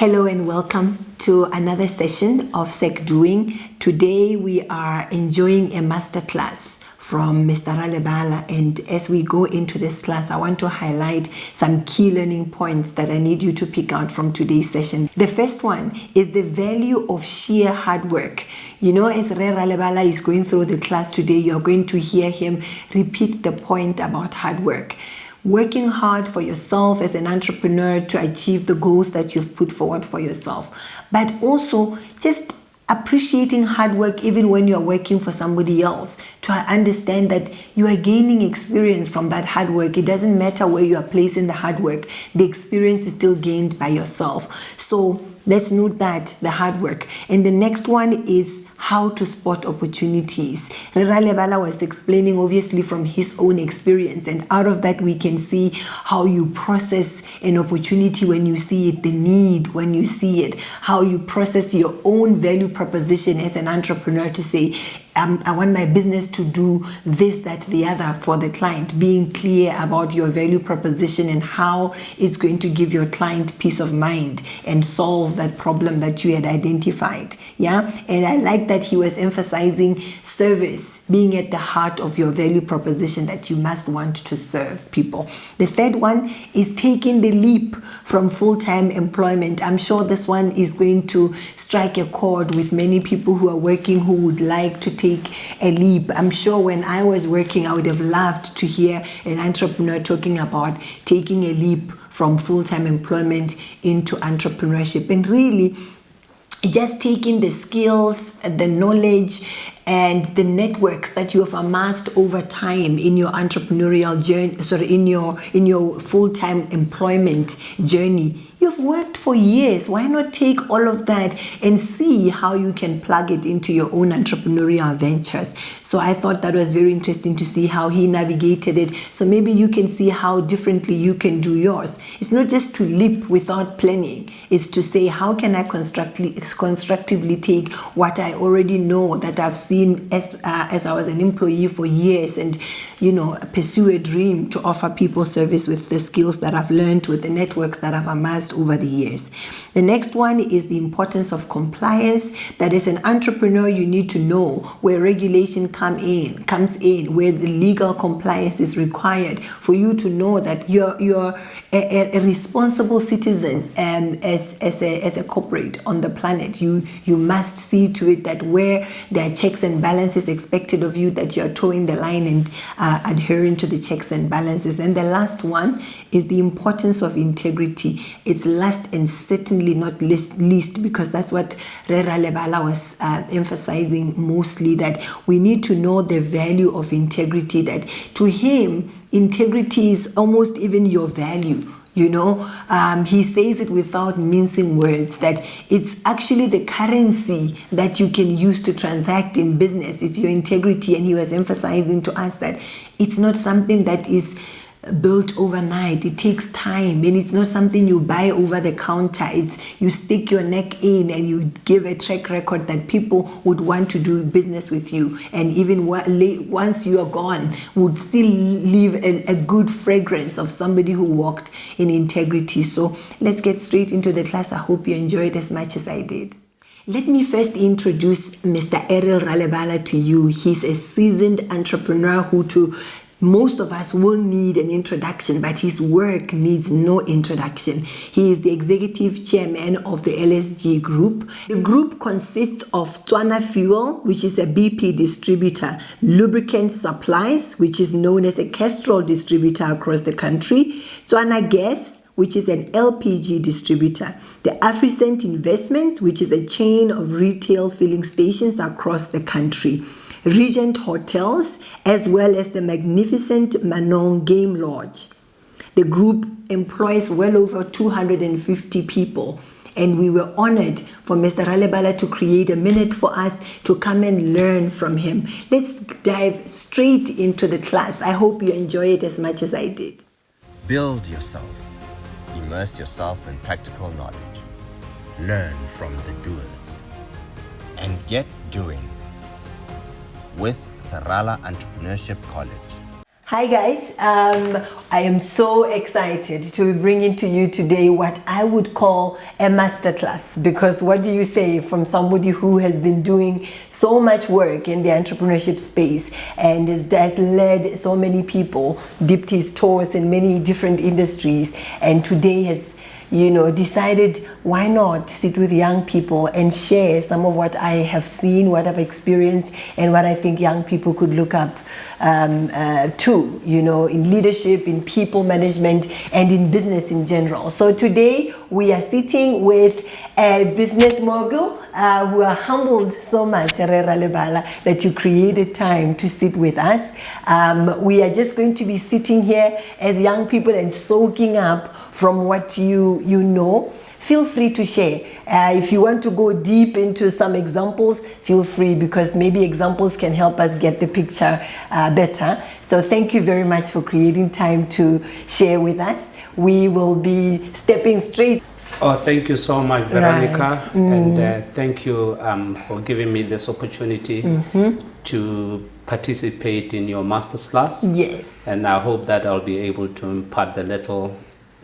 Hello and welcome to another session of Sec Doing. Today we are enjoying a masterclass from Mr. Ralebala, and as we go into this class, I want to highlight some key learning points that I need you to pick out from today's session. The first one is the value of sheer hard work. You know, as Aryl Ralebala is going through the class today, you're going to hear him repeat the point about hard work. Working hard for yourself as an entrepreneur to achieve the goals that you've put forward for yourself, but also just appreciating hard work even when you're working for somebody else, to understand that you are gaining experience from that hard work. It doesn't matter where you are placing the hard work, the experience is still gained by yourself. So let's note that, the hard work. And the next one is how to spot opportunities. Aryl Ralebala was explaining obviously from his own experience, and out of that we can see how you process an opportunity when you see it, the need when you see it, how you process your own value proposition as an entrepreneur to say, I want my business to do this, that, the other for the client. Being clear about your value proposition and how it's going to give your client peace of mind and solve that problem that you had identified. Yeah, and I like that he was emphasizing service being at the heart of your value proposition, that you must want to serve people. The third one is taking the leap from full-time employment. I'm sure this one is going to strike a chord with many people who are working, who would like to take a leap. I'm sure when I was working, I would have loved to hear an entrepreneur talking about taking a leap from full-time employment into entrepreneurship, and really just taking the skills, the knowledge, and the networks that you have amassed over time in your entrepreneurial journey, in your full-time employment journey. You've worked for years. Why not take all of that and see how you can plug it into your own entrepreneurial ventures? So I thought that was very interesting to see how he navigated it. So maybe you can see how differently you can do yours. It's not just to leap without planning. It's to say, how can I constructively take what I already know, that I've seen as I was an employee for years, and pursue a dream to offer people service with the skills that I've learned, with the networks that I've amassed over the years. The next one is the importance of compliance. That as an entrepreneur, you need to know where regulation comes in, where the legal compliance is required, for you to know that you're a responsible citizen as a corporate on the planet. You must see to it that where there are checks and balances expected of you, that you're towing the line and adhering to the checks and balances. And the last one is the importance of integrity. It's last and certainly not least, because that's what Aryl Ralebala was emphasizing mostly, that we need to know the value of integrity, that to him, integrity is almost even your value. He says it without mincing words, that it's actually the currency that you can use to transact in business. It's your integrity. And he was emphasizing to us that it's not something that is built overnight. It takes time, and it's not something you buy over the counter. It's you stick your neck in and you give a track record that people would want to do business with you, and even once you are gone, would still leave a good fragrance of somebody who walked in integrity. So let's get straight into the class. I hope you enjoyed as much as I did. Let me first introduce Mr. Aryl Ralebala to you. He's a seasoned entrepreneur who, to most of us, will need an introduction, but his work needs no introduction. He is the executive chairman of the LSG Group. The group consists of Botswana Fuel, which is a BP distributor, Lubricant Supplies, which is known as a Castrol distributor across the country, Botswana Gas, which is an LPG distributor, the Africent Investments, which is a chain of retail filling stations across the country, Regent Hotels, as well as the magnificent Manong Game Lodge. The group employs well over 250 people, and we were honored for Mr. Ralebala to create a minute for us to come and learn from him. Let's dive straight into the class. I hope you enjoy it as much as I did. Build yourself. Immerse yourself in practical knowledge. Learn from the doers. And get doing with Sarala Entrepreneurship College. Hi guys, I am so excited to be bringing to you today what I would call a masterclass, because what do you say from somebody who has been doing so much work in the entrepreneurship space and has led so many people, dipped his toes in many different industries, and today has decided why not sit with young people and share some of what I have seen, what I've experienced, and what I think young people could look up to, in leadership, in people management, and in business in general. So today we are sitting with a business mogul who are humbled so much, Aryl Ralebala, that you created time to sit with us. We are just going to be sitting here as young people and soaking up from what you know. Feel free to share. If you want to go deep into some examples, feel free, because maybe examples can help us get the picture better. So thank you very much for creating time to share with us. We will be stepping straight. Oh, thank you so much, Veronica. Right. And thank you for giving me this opportunity to participate in your master's class. Yes. And I hope that I'll be able to impart the little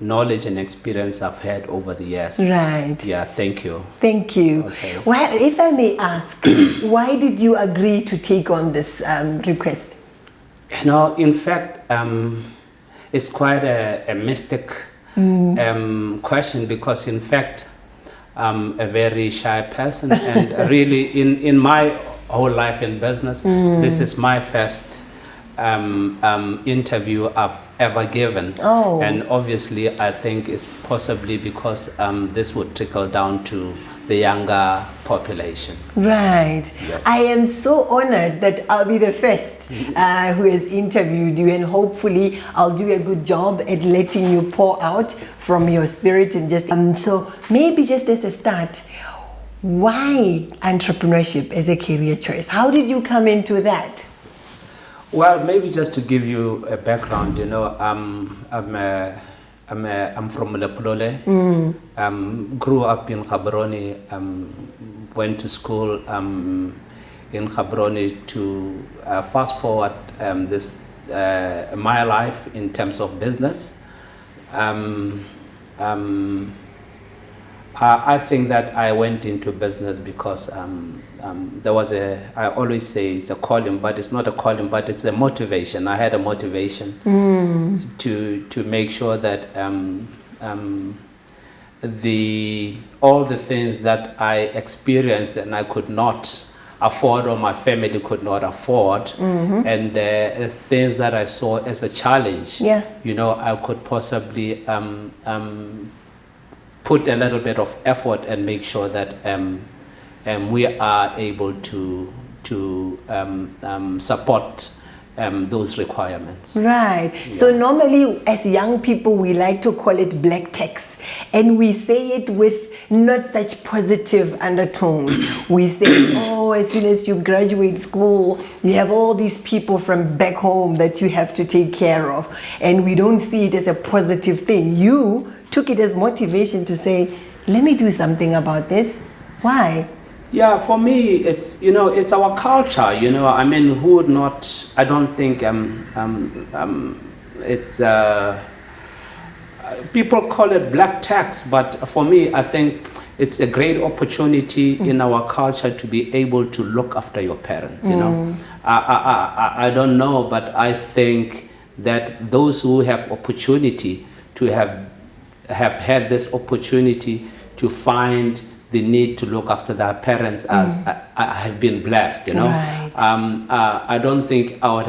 knowledge and experience I've had over the years. Right. Yeah, thank you. Thank you. Okay. Well, if I may ask, why did you agree to take on this request? In fact, it's quite a mystic question, because in fact, I'm a very shy person, and really in my whole life in business, this is my first interview I've ever given. Oh. And obviously I think it's possibly because this would trickle down to the younger population. Right. Yes. I am so honored that I'll be the first who has interviewed you, and hopefully I'll do a good job at letting you pour out from your spirit. And just so maybe just as a start, why entrepreneurship as a career choice? How did you come into that? Well, maybe just to give you a background, I'm from Lepolole. Grew up in Gaborone. Went to school in Gaborone. To fast forward my life in terms of business. I think that I went into business because there was I always say it's a calling, but it's not a calling, but it's a motivation. I had a motivation to make sure that all the things that I experienced and I could not afford, or my family could not afford, and as things that I saw as a challenge, I could possibly put a little bit of effort and make sure that we are able to support those requirements. Right. Yeah. So normally as young people, we like to call it black tax, and we say it with not such positive undertone. We say, oh, as soon as you graduate school, you have all these people from back home that you have to take care of, and we don't see it as a positive thing. You took it as motivation to say, let me do something about this. Why? Yeah, for me, it's it's our culture. I mean, who would not? I don't think it's people call it black tax, but for me, I think it's a great opportunity in our culture to be able to look after your parents. I don't know, but I think that those who have opportunity to have had this opportunity to find the need to look after their parents as I have been blessed, Right. I don't think I would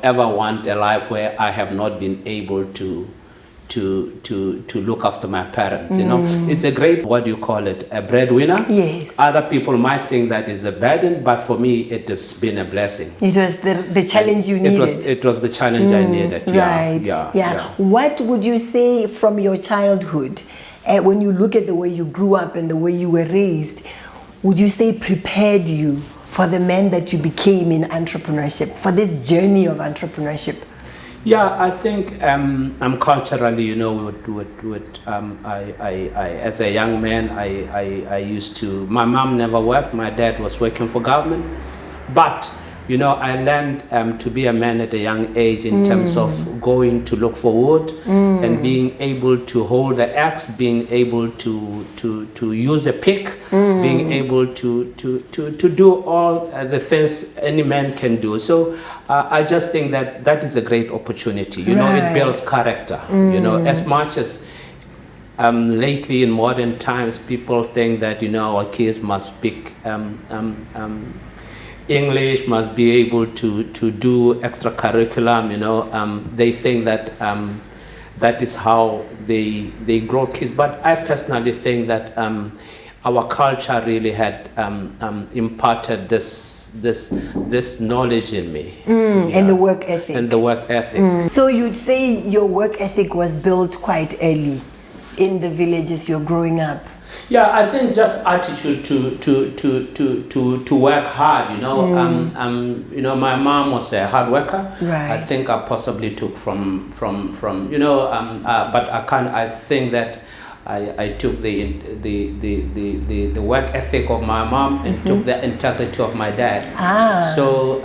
ever want a life where I have not been able to look after my parents. It's a great, what do you call it, a breadwinner. Yes. Other people might think that is a burden, but for me it has been a blessing. It was the challenge you needed. It was the challenge I needed. Right. Yeah. What would you say from your childhood, when you look at the way you grew up and the way you were raised, would you say prepared you for the man that you became in entrepreneurship, for this journey of entrepreneurship? Yeah, I think culturally, as a young man, I used to. My mom never worked. My dad was working for government, but You know, I learned to be a man at a young age in terms of going to look for wood and being able to hold the axe, being able to use a pick, being able to do all the things any man can do. So I just think that is a great opportunity. You know, it builds character. You know, as much as lately in modern times, people think that, you know, our kids must speak English, must be able to do extracurriculum, you know. They think that that is how they grow kids. But I personally think that our culture really had imparted this knowledge in me. And the work ethic. And the work ethic. So you'd say your work ethic was built quite early in the villages you're growing up? Yeah, I think just attitude to work hard, you know. You know, my mom was a hard worker. Right. I think I possibly took from you know, but I think that I took the work ethic of my mom and took the integrity of my dad. So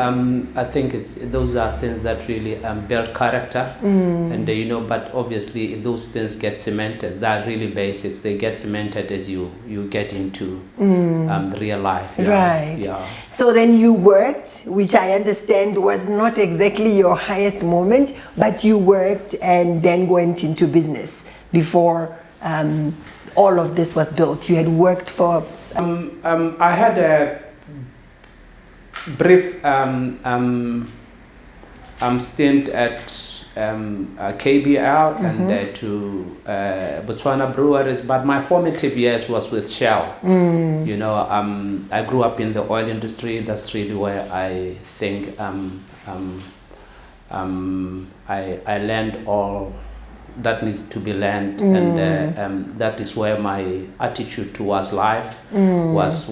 I think those are things that really build character, and you know. But obviously, if those things get cemented, they're really basics. They get cemented as you get into real life. Yeah. Right. Yeah. So then you worked, which I understand was not exactly your highest moment, but you worked and then went into business before all of this was built. You had worked for... I had a brief stint at KBL and to Botswana breweries, but my formative years was with Shell. You know, I grew up in the oil industry. That's really where I think I learned all that needs to be learned, and that is where my attitude towards life was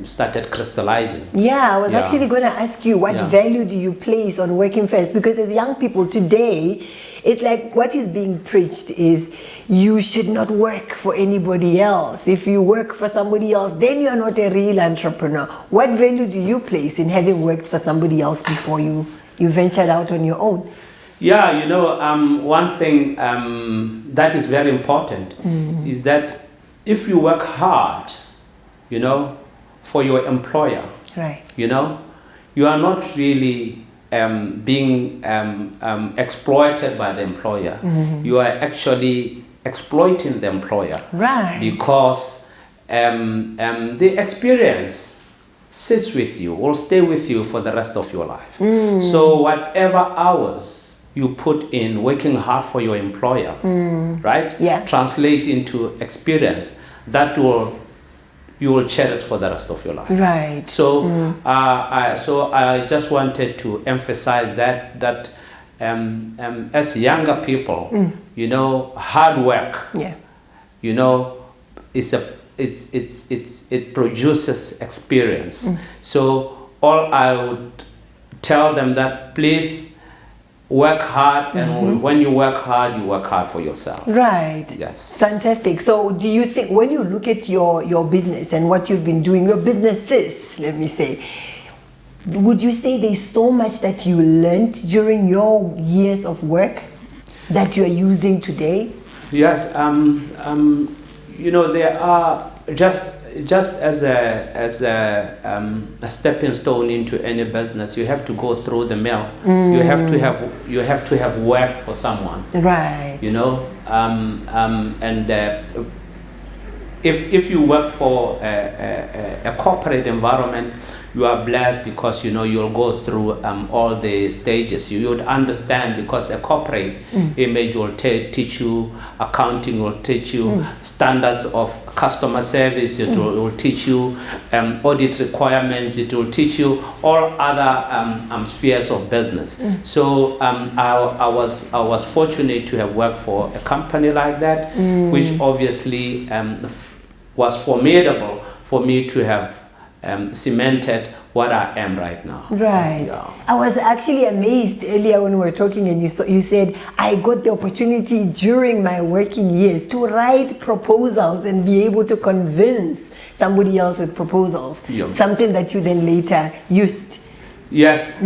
started crystallizing. Yeah, I was actually going to ask you, what value do you place on working first? Because as young people today, it's like what is being preached is you should not work for anybody else. If you work for somebody else, then you are not a real entrepreneur. What value do you place in having worked for somebody else before you ventured out on your own? Yeah, you know, one thing that is very important is that if you work hard, you know, for your employer, right? You know, you are not really being exploited by the employer. You are actually exploiting the employer, right? Because the experience sits with you, will stay with you for the rest of your life. So whatever hours you put in working hard for your employer, right? Yeah. Translate into experience that you will cherish for the rest of your life. Right. So I just wanted to emphasize that as younger people, you know, hard work, you know, it produces experience. So all I would tell them that please work hard, and when you work hard for yourself. Right. Yes. Fantastic. So do you think, when you look at your business and what you've been doing, your businesses, let me say, would you say there's so much that you learned during your years of work that you are using today? Yes. You know, there are just as a stepping stone into any business, you have to go through the mill. You have to have worked for someone, right? You know, and if you work for a corporate environment, you are blessed because, you know, you'll go through all the stages. You would understand, because a corporate image will teach you, accounting will teach you standards of customer service, it will teach you audit requirements, it will teach you all other spheres of business. So I was fortunate to have worked for a company like that, which obviously was formidable for me to have cemented what I am right now. Right. Yeah. I was actually amazed earlier when we were talking, and you said, I got the opportunity during my working years to write proposals and be able to convince somebody else with proposals. Yeah. Something that you then later used. Yes.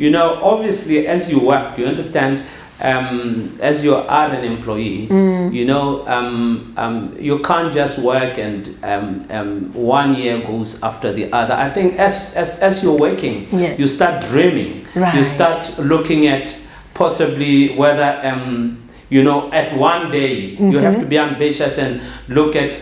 You know, obviously, as you work, you understand, as you are an employee, you know, you can't just work and 1 year goes after the other. I think as you're working, Yeah. you start dreaming. Right. You start looking at possibly whether, you know, at one day you have to be ambitious and look at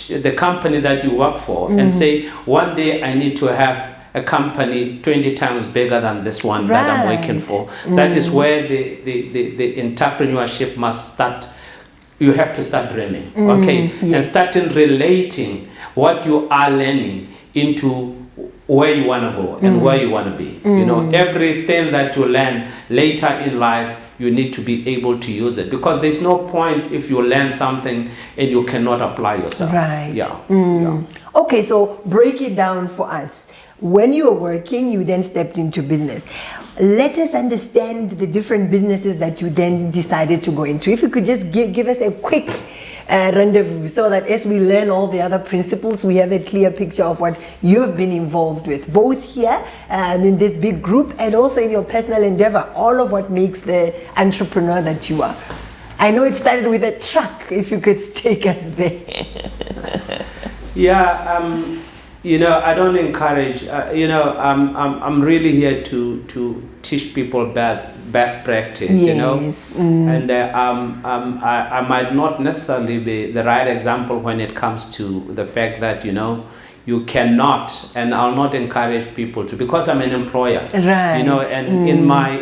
the company that you work for and say, one day I need to have a company 20 times bigger than this one that I'm working for. That is where the entrepreneurship must start. You have to start dreaming, okay? Yes. And starting relating what you are learning into where you want to go and where you want to be. You know, everything that you learn later in life, you need to be able to use it, because there's no point if you learn something and you cannot apply yourself. Right. Yeah. Okay, so break it down for us. When you were working, you then stepped into business. Let us understand the different businesses that you then decided to go into. If you could just give us a quick rendezvous, so that as we learn all the other principles, we have a clear picture of what you've been involved with, both here in this big group and also in your personal endeavor, all of what makes the entrepreneur that you are. I know it started with a truck. If you could take us there. Yeah. You know, I don't encourage. You know, I'm really here to teach people best practice. Yes. You know, and I might not necessarily be the right example when it comes to the fact that, you know, you cannot, and I'll not encourage people to, because I'm an employer. Right. You know, and in my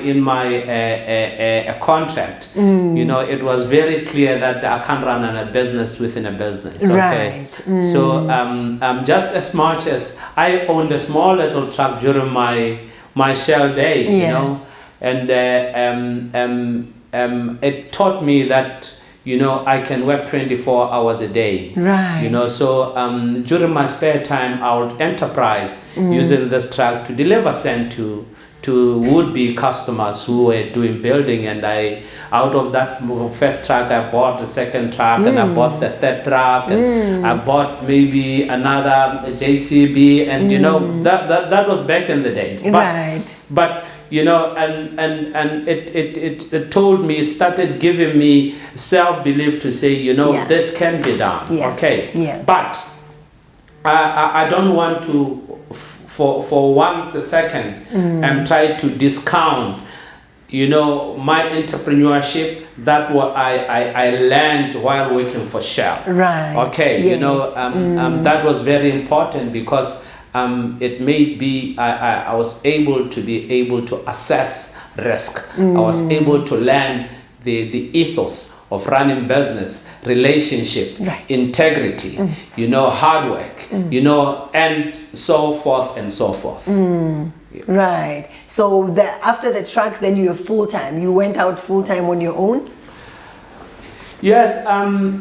contract, you know, it was very clear that I can't run a business within a business. Okay. Right. So just as much as I owned a small little truck during my shell days, you know, and it taught me that, you know, I can work 24 hours a day. Right. You know, so during my spare time, I would enterprise using this truck to deliver sand to would-be customers who were doing building, and out of that first truck, I bought the second truck, and I bought the third truck, and I bought maybe another JCB, and you know, that was back in the days. But you know, and it told me, started giving me self-belief to say, you know, this can be done. Okay. But I don't want to for once a second and try to discount, you know, my entrepreneurship, that what I learned while working for Shell. Right. Okay. Yes. You know, that was very important, because it made me, I was able to assess risk. I was able to learn the ethos of running business, relationship, integrity, you know, hard work, you know, and so forth and so forth. Right. So after the trucks, then you were full-time. You went out full-time on your own? Yes.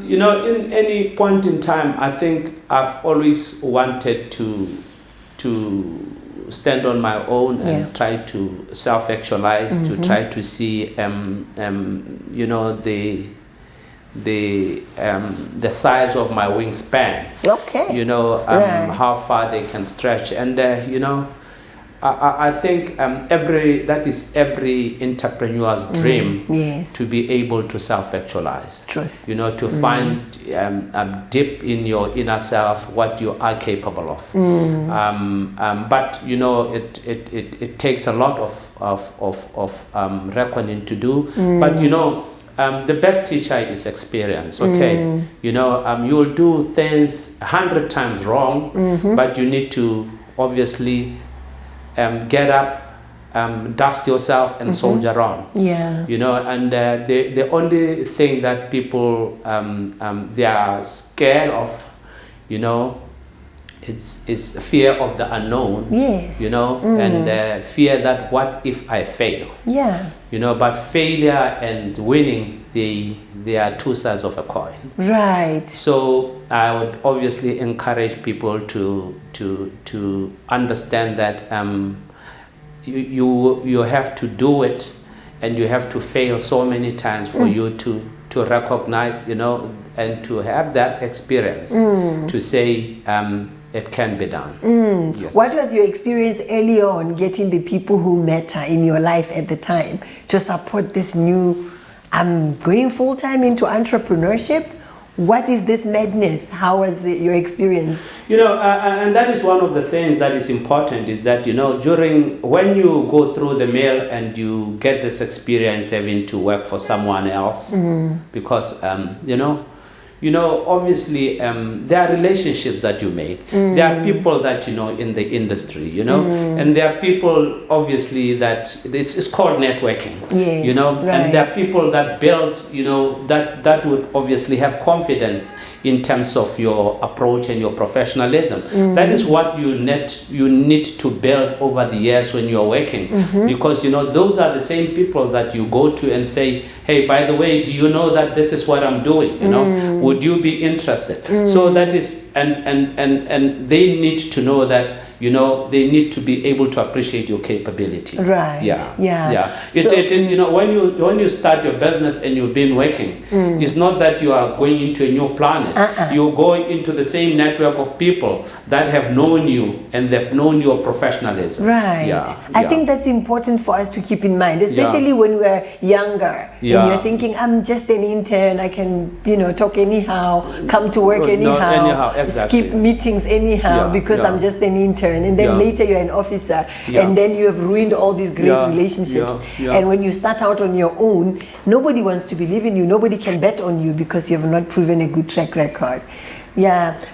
You know, in any point in time, I think I've always wanted to stand on my own and try to self-actualize, to try to see, you know, the size of my wingspan. Okay. You know, how far they can stretch, and you know, I think that is every entrepreneur's dream, to be able to self-actualize. Truth. You know, to find deep in your inner self what you are capable of. But you know, it takes a lot of reckoning to do. But you know, the best teacher is experience. Okay. You know, you'll do things 100 times wrong, but you need to obviously get up, dust yourself, and soldier on. Yeah. You know, and the only thing that people they are scared of, you know, it's fear of the unknown. Yes. You know, and fear that what if I fail? Yeah. You know, but failure and winning they are two sides of a coin. Right. So I would obviously encourage people to understand that you have to do it, and you have to fail so many times for you to recognize, and to have that experience to say it can be done. Yes. What was your experience early on getting the people who matter in your life at the time to support this new, I'm going full-time into entrepreneurship? What is this madness? How was your experience? And that is one of the things that is important, is that, when you go through the mill and you get this experience having to work for someone else, because, obviously there are relationships that you make. There are people that in the industry, and there are people obviously that this is called networking. Yes, right. And there are people that build, that would obviously have confidence in terms of your approach and your professionalism. That is what you need to build over the years when you're working, because those are the same people that you go to and say, hey, by the way, do you know that this is what I'm doing? Would you be interested? So that is, and they need to know that, they need to be able to appreciate your capability. Right. Yeah. So, when you start your business and you've been working, it's not that you are going into a new planet. You're going into the same network of people that have known you, and they've known your professionalism. Right. I think that's important for us to keep in mind, especially when we're younger. And you're thinking, I'm just an intern, I can, talk anyhow, come to work anyhow, exactly. skip meetings anyhow because I'm just an intern. And then later you're an officer, and then you have ruined all these great relationships. And when you start out on your own, nobody wants to believe in you, nobody can bet on you because you have not proven a good track record.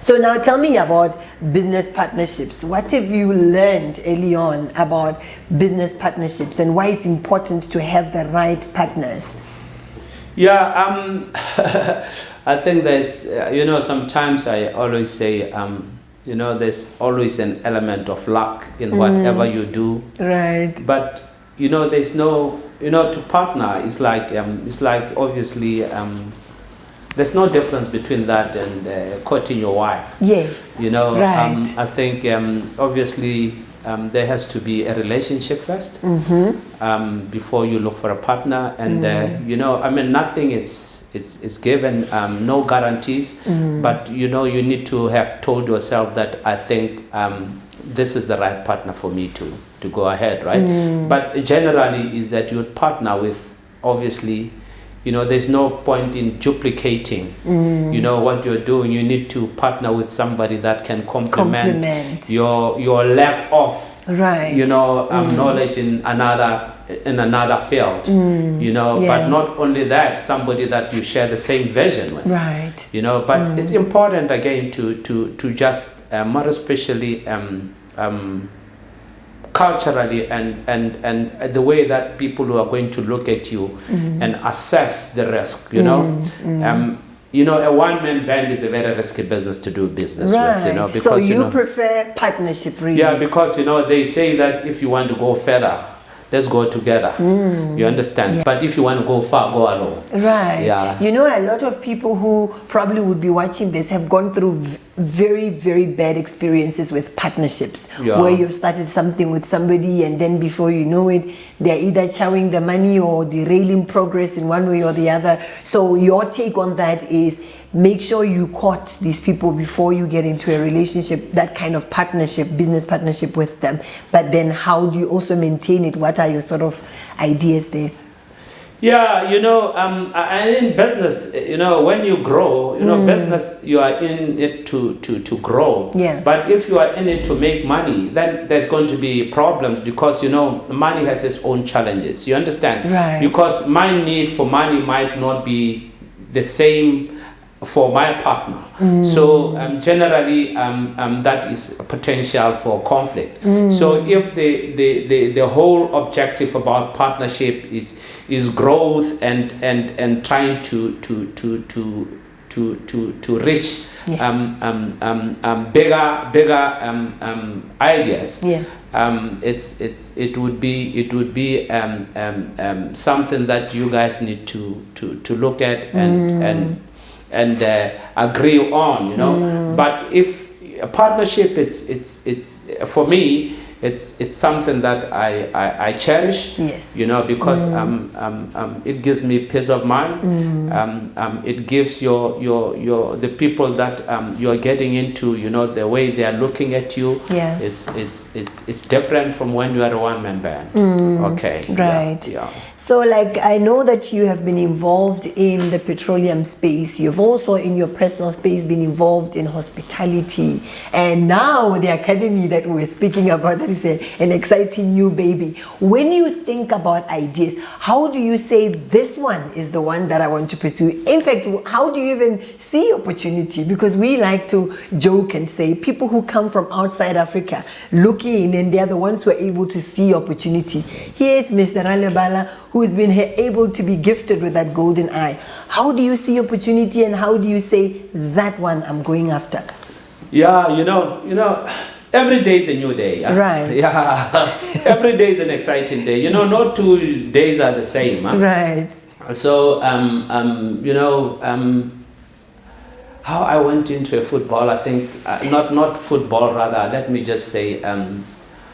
So now tell me about business partnerships. What have you learned early on about business partnerships and why it's important to have the right partners? I think there's, sometimes I always say, there's always an element of luck in whatever you do. Right. But, there's no, to partner, it's like obviously, there's no difference between that and courting your wife. Yes. Right. I think obviously there has to be a relationship first before you look for a partner. And nothing is given, no guarantees. But you need to have told yourself that I think this is the right partner for me to go ahead, right? But generally is that you would partner with, obviously, there's no point in duplicating, what you're doing. You need to partner with somebody that can complement your lack of, knowledge in another field, but not only that, somebody that you share the same vision with, right? But it's important again to just more especially culturally and the way that people who are going to look at you and assess the risk, a one-man band is a very risky business to do business with, because so you prefer partnership, really? Yeah, because they say that if you want to go further, let's go together. You understand? But if you want to go far, go alone. Right. A lot of people who probably would be watching this have gone through very, very bad experiences with partnerships, where you've started something with somebody and then before you know it, they're either chowing the money or derailing progress in one way or the other. So your take on that is make sure you court these people before you get into a relationship, that kind of partnership, business partnership with them. But then how do you also maintain it? What are your sort of ideas there? And in business, when you grow, business, you are in it to grow. But if you are in it to make money, then there's going to be problems because, money has its own challenges. You understand? Right. Because my need for money might not be the same for my partner. So generally that is a potential for conflict. So if the whole objective about partnership is growth and trying to to reach bigger ideas. Yeah. It would be something that you guys need to look at and agree on, you know. But if a partnership, it's for me, it's something that I cherish. Yes. You know, because it gives me peace of mind. It gives your the people that you're getting into, you know, the way they are looking at you. Yeah. It's different from when you are a one-man band. Okay. Right. Yeah. So, like, I know that you have been involved in the petroleum space. You've also, in your personal space, been involved in hospitality. And now the academy that we're speaking about, that is an exciting new baby. When you think about ideas, how do you say this one is the one that I want to pursue? In fact, how do you even see opportunity? Because we like to joke and say people who come from outside Africa looking in, and they're the ones who are able to see opportunity. Here's Mr. Ralebala, who's been able to be gifted with that golden eye. How do you see opportunity, and how do you say that one I'm going after? Yeah, you know, every day is a new day. Yeah? Right. Yeah. Every day is an exciting day. You know, no 2 days are the same. Huh? Right. So, you know, how I went into a football, I think, not football, rather, let me just say,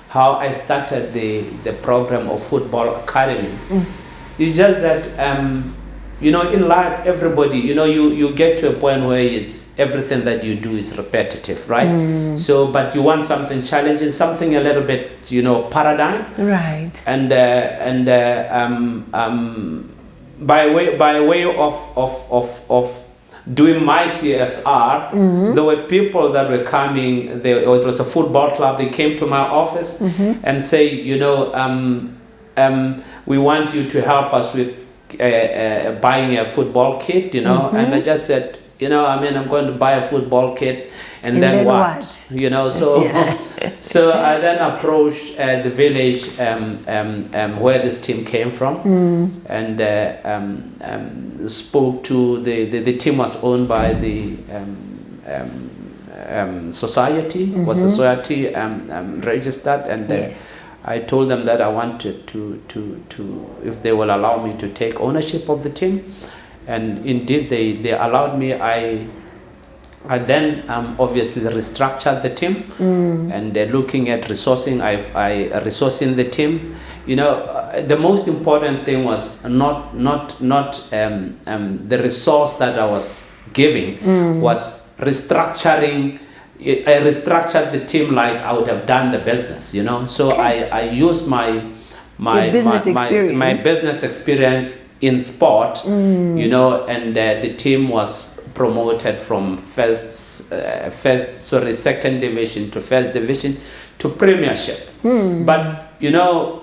how I started the program of Football Academy. It's just that, you know, in life, everybody, you know, you get to a point where it's everything that you do is repetitive, right? So, but you want something challenging, something a little bit, you know, paradigm. Right. And by way of doing my CSR, there were people that were coming. It was a football club. They came to my office and say, you know, we want you to help us with buying a football kit, you know. And I just said, you know, I mean, I'm going to buy a football kit, and then what? You know, so so I then approached the village where this team came from, and spoke to the team. Was owned by the society, was society registered, and I told them that I wanted to if they will allow me to take ownership of the team, and indeed they allowed me. I then obviously restructured the team, and looking at resourcing, I resourcing the team. You know, the most important thing was not the resource that I was giving, was restructuring. I restructured the team like I would have done the business, you know. So I used my business experience in sport, you know, and the team was promoted from second division to first division to premiership. But you know,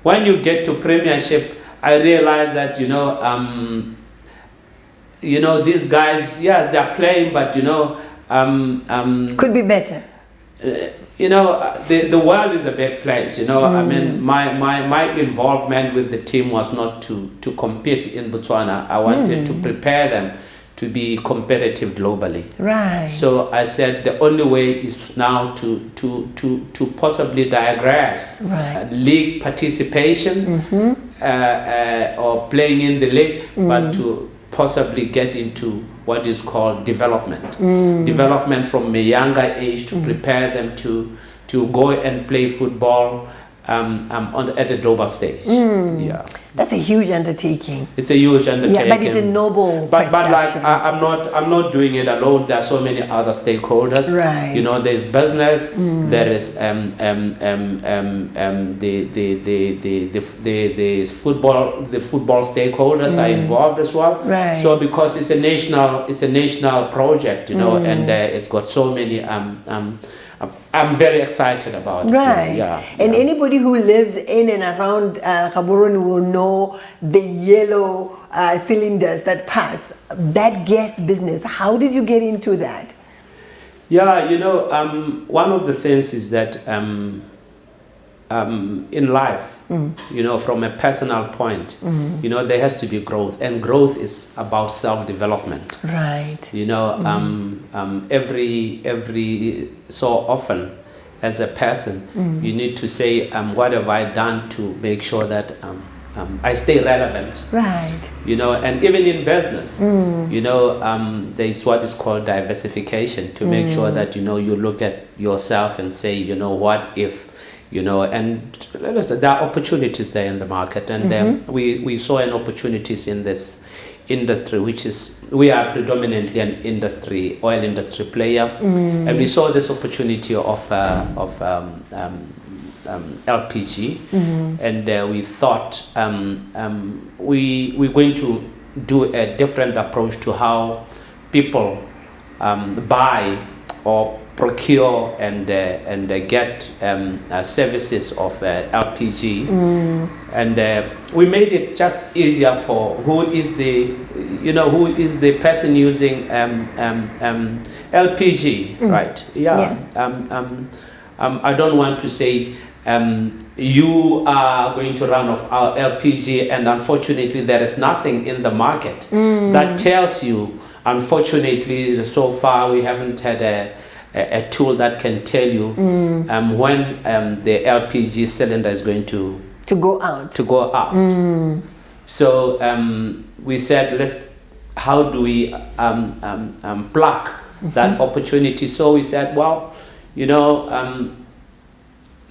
when you get to premiership, I realized that you know these guys, yes, they're playing, but you know. Could be better. You know, the world is a big place, you know. I mean, my involvement with the team was not to compete in Botswana. I wanted to prepare them to be competitive globally. Right. So I said the only way is now to possibly digress league participation or playing in the league, but to possibly get into what is called development. Development from a younger age to prepare them to go and play football at the global stage. Yeah. That's a huge undertaking. It's a huge undertaking. Yeah, but it's a noble but like actually. I'm not doing it alone. There are so many other stakeholders. Right. You know, there's business, there is the football stakeholders are involved as well. Right. So because it's a national project, you know, and it's got so many I'm very excited about it. Right. And anybody who lives in and around Gaborone will know the yellow cylinders that pass. That gas business, how did you get into that? Yeah, you know, one of the things is that in life, you know, from a personal point, you know, there has to be growth, and growth is about self-development. Right. You know, every so often, as a person, you need to say, what have I done to make sure that I stay relevant? Right. You know, and even in business, you know, there is what is called diversification, to make sure that, you know, you look at yourself and say, you know, what if, you know, and there are opportunities there in the market, and we saw an opportunities in this industry, which is, we are predominantly an oil industry player, and we saw this opportunity of LPG, and we thought we're going to do a different approach to how people buy or procure and get services of LPG, and we made it just easier for who is the person using LPG, right? I don't want to say you are going to run off our LPG, and unfortunately there is nothing in the market that tells you. Unfortunately, so far we haven't had a tool that can tell you when the LPG cylinder is going to go out. So we said, how do we block that opportunity? So we said, well, you know,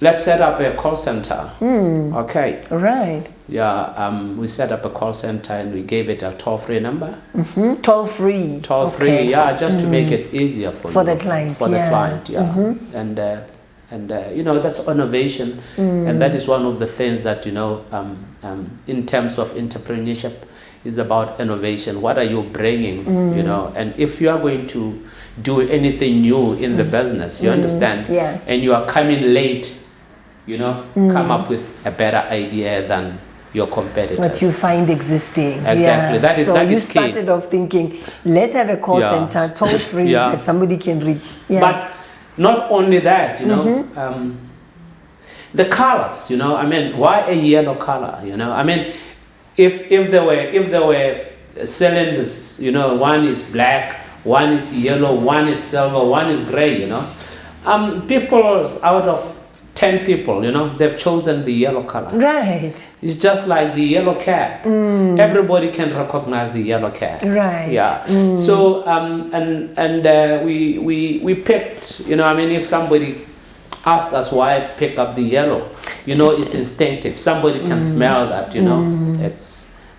let's set up a call center. Okay. Right. Yeah. We set up a call center and we gave it a toll-free number. Toll-free. Toll-free. Okay. Yeah, just to make it easier for the client. Yeah. And you know, that's innovation, and that is one of the things that, you know, in terms of entrepreneurship, is about innovation. What are you bringing? You know, and if you are going to do anything new in the business, you understand, and you are coming late, you know, come up with a better idea than your competitors. What you find existing. Exactly. That is you started key. off thinking, let's have a call center, toll free, that somebody can reach. But not only that, you know, the colors, you know, I mean, why a yellow color? You know, I mean, if there were cylinders, you know, one is black, one is yellow, one is silver, one is gray, you know, people out of 10 people, you know, they've chosen the yellow color. Right. It's just like the yellow cat. Everybody can recognize the yellow cat. Right. Yeah. So we picked, you know, I mean, if somebody asked us why pick up the yellow, you know, it's instinctive. Somebody can smell that, you know,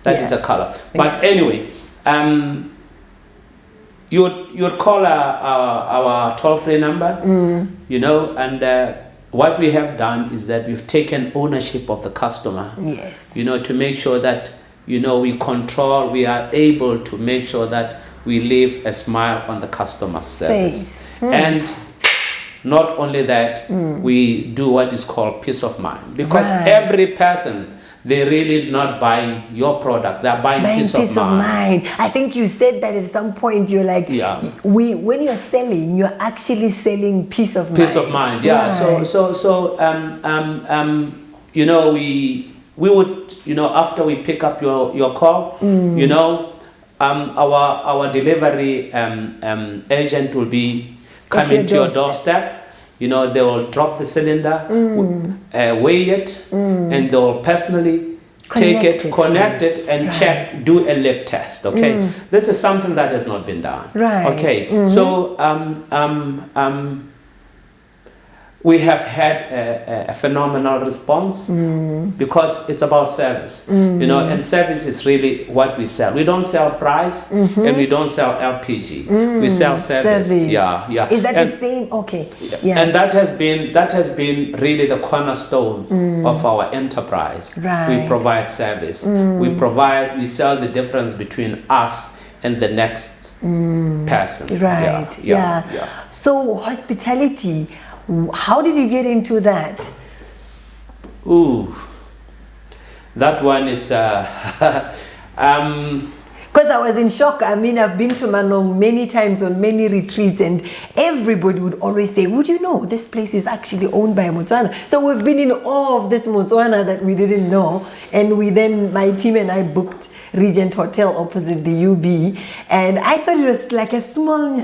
that is a color. But anyway, you would call our toll-free number, you know, and what we have done is that we've taken ownership of the customer. Yes. You know, to make sure that, you know, we are able to make sure that we leave a smile on the customer's service. And not only that, we do what is called peace of mind. Because every person, they're really not buying your product, they're buying peace of mind. I think you said that at some point. You're like, when you're selling, you're actually selling peace of mind. Peace of mind, yeah. Right. So you know, we would, you know, after we pick up your call, you know, our delivery agent will be coming to your doorstep. You know, they will drop the cylinder, weigh it, and they will personally take it, connect it, and check, do a lip test. Okay, this is something that has not been done. Right. Okay, so we have had a phenomenal response because it's about service, you know, and service is really what we sell. We don't sell price and we don't sell LPG. We sell service. Yeah. Is that the same? Okay. Yeah. And that has been really the cornerstone of our enterprise. Right. We provide service. We sell the difference between us and the next person. Right. Yeah. So hospitality, how did you get into that? Ooh, that one, it's Because I was in shock. I mean, I've been to Manong many times on many retreats, and everybody would always say, would you know this place is actually owned by Botswana? So we've been in awe of this Botswana that we didn't know. And my team and I booked Regent Hotel opposite the UB, and I thought it was like a small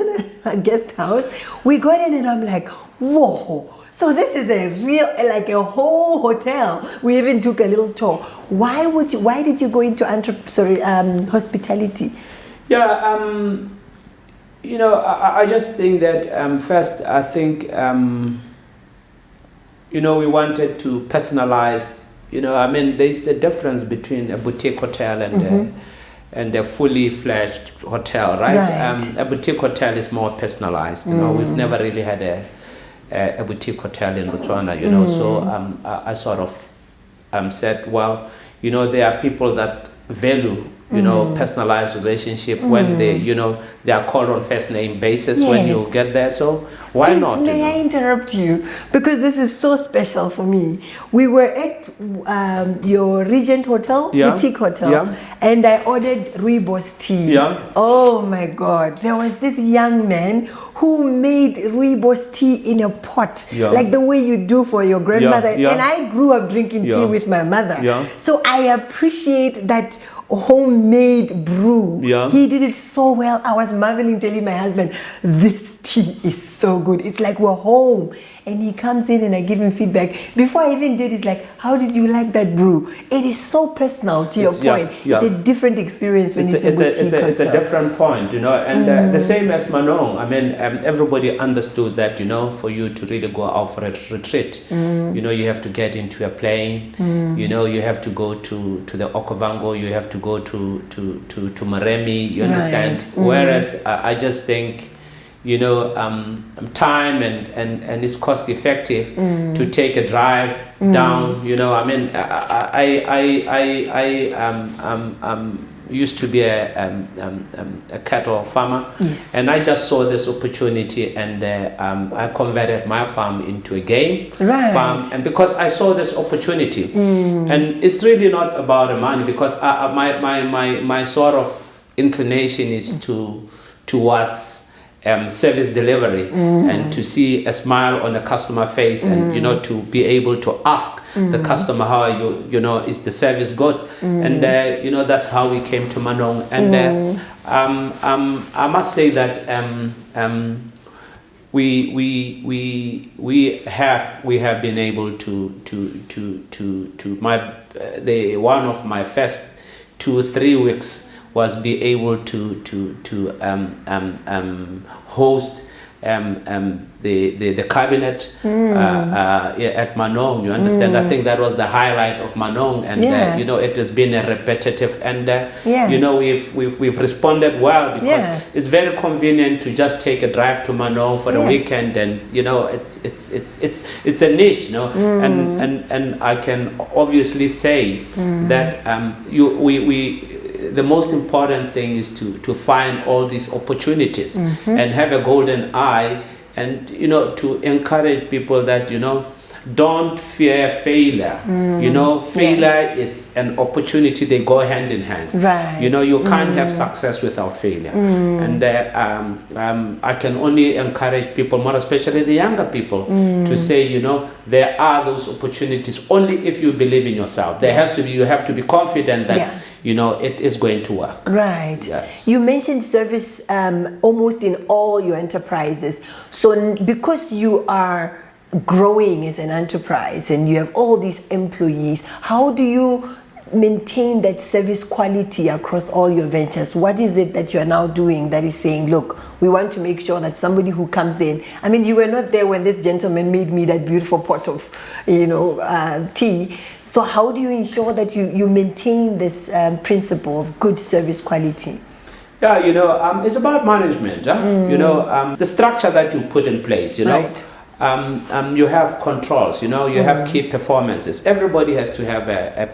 guest house. We got in and I'm like, whoa. So this is a real, like a whole hotel. We even took a little tour. Why did you go into hospitality? Yeah, I just think that first, I think, we wanted to personalize. There's a difference between a boutique hotel and a fully fledged hotel, right? A boutique hotel is more personalized. We've never really had a boutique hotel in Botswana, so I sort of said, well, there are people that value personalized relationship when they are called on first name basis when you get there. So why not? May I interrupt you? Because this is so special for me. We were at your Regent Hotel, boutique hotel, and I ordered rooibos tea. Oh my God. There was this young man who made rooibos tea in a pot, like the way you do for your grandmother. And I grew up drinking tea with my mother. So I appreciate that homemade brew. He did it so well. I was marveling, telling my husband, this tea is so good. It's like we're home. And he comes in and I give him feedback. Before I even did it, like, how did you like that brew? It is so personal, to your point. It's a different experience when it's a different point, and the same as Manong. I mean, everybody understood that, for you to really go out for a retreat, you have to get into a plane, you have to go to the Okavango, you have to go to Maremi, you understand? Whereas I just think, time and it's cost effective to take a drive down. I used to be a cattle farmer, and I just saw this opportunity, and I converted my farm into a game farm, and because I saw this opportunity, and it's really not about the money, because my sort of inclination is towards service delivery, and to see a smile on a customer face, and to be able to ask the customer, how are you, is the service good? And that's how we came to Manong. And I must say that we have been able to one of my first 2-3 weeks was be able to host the cabinet at Manong. You understand? I think that was the highlight of Manong, and it has been a repetitive, and we've responded well, because it's very convenient to just take a drive to Manong for the weekend, and it's a niche, and I can obviously say that the most important thing is to find all these opportunities and have a golden eye, and to encourage people that don't fear failure. Failure is an opportunity. They go hand in hand. You can't have success without failure. And I can only encourage people, more especially the younger people, to say, there are those opportunities only if you believe in yourself. You have to be confident that it is going to work. Yes. You mentioned service almost in all your enterprises. So because you are growing as an enterprise and you have all these employees, how do you maintain that service quality across all your ventures? What is it that you are now doing that is saying, look, we want to make sure that somebody who comes in, I mean, you were not there when this gentleman made me that beautiful pot of tea. So how do you ensure that you maintain this principle of good service quality? It's about management. The structure that you put in place, you have controls, you have key performances. Everybody has to have have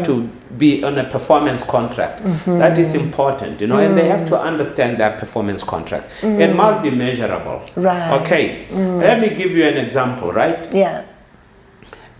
to be on a performance contract. That is important, and they have to understand that performance contract. It must be measurable. Okay, let me give you an example, right?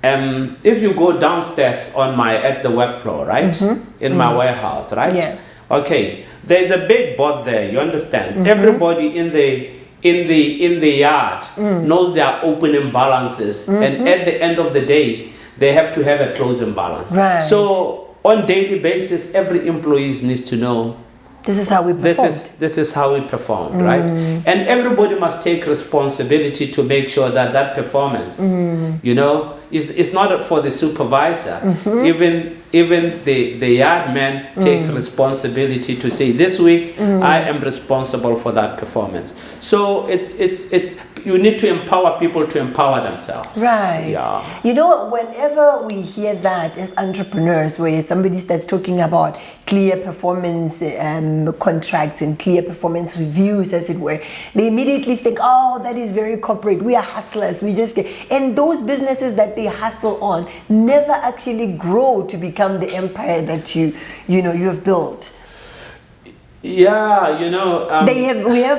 if you go downstairs at the work floor, right, in my warehouse, right, okay, there's a big board there. You understand? Everybody in the yard knows their opening balances, and at the end of the day, they have to have a closing balance. Right. So on daily basis, every employee needs to know this is how we perform. This is how we performed, right? And everybody must take responsibility to make sure that that performance, you know, is not for the supervisor. Even the yard man takes responsibility to say, this week I am responsible for that performance. So it's you need to empower people to empower themselves. Right. Yeah. You know, whenever we hear that as entrepreneurs, where somebody starts talking about clear performance contracts and clear performance reviews, as it were, they immediately think, oh, that is very corporate. We are hustlers. We just get, and those businesses that they hustle on never actually grow to become the empire that you have built. Yeah, you know,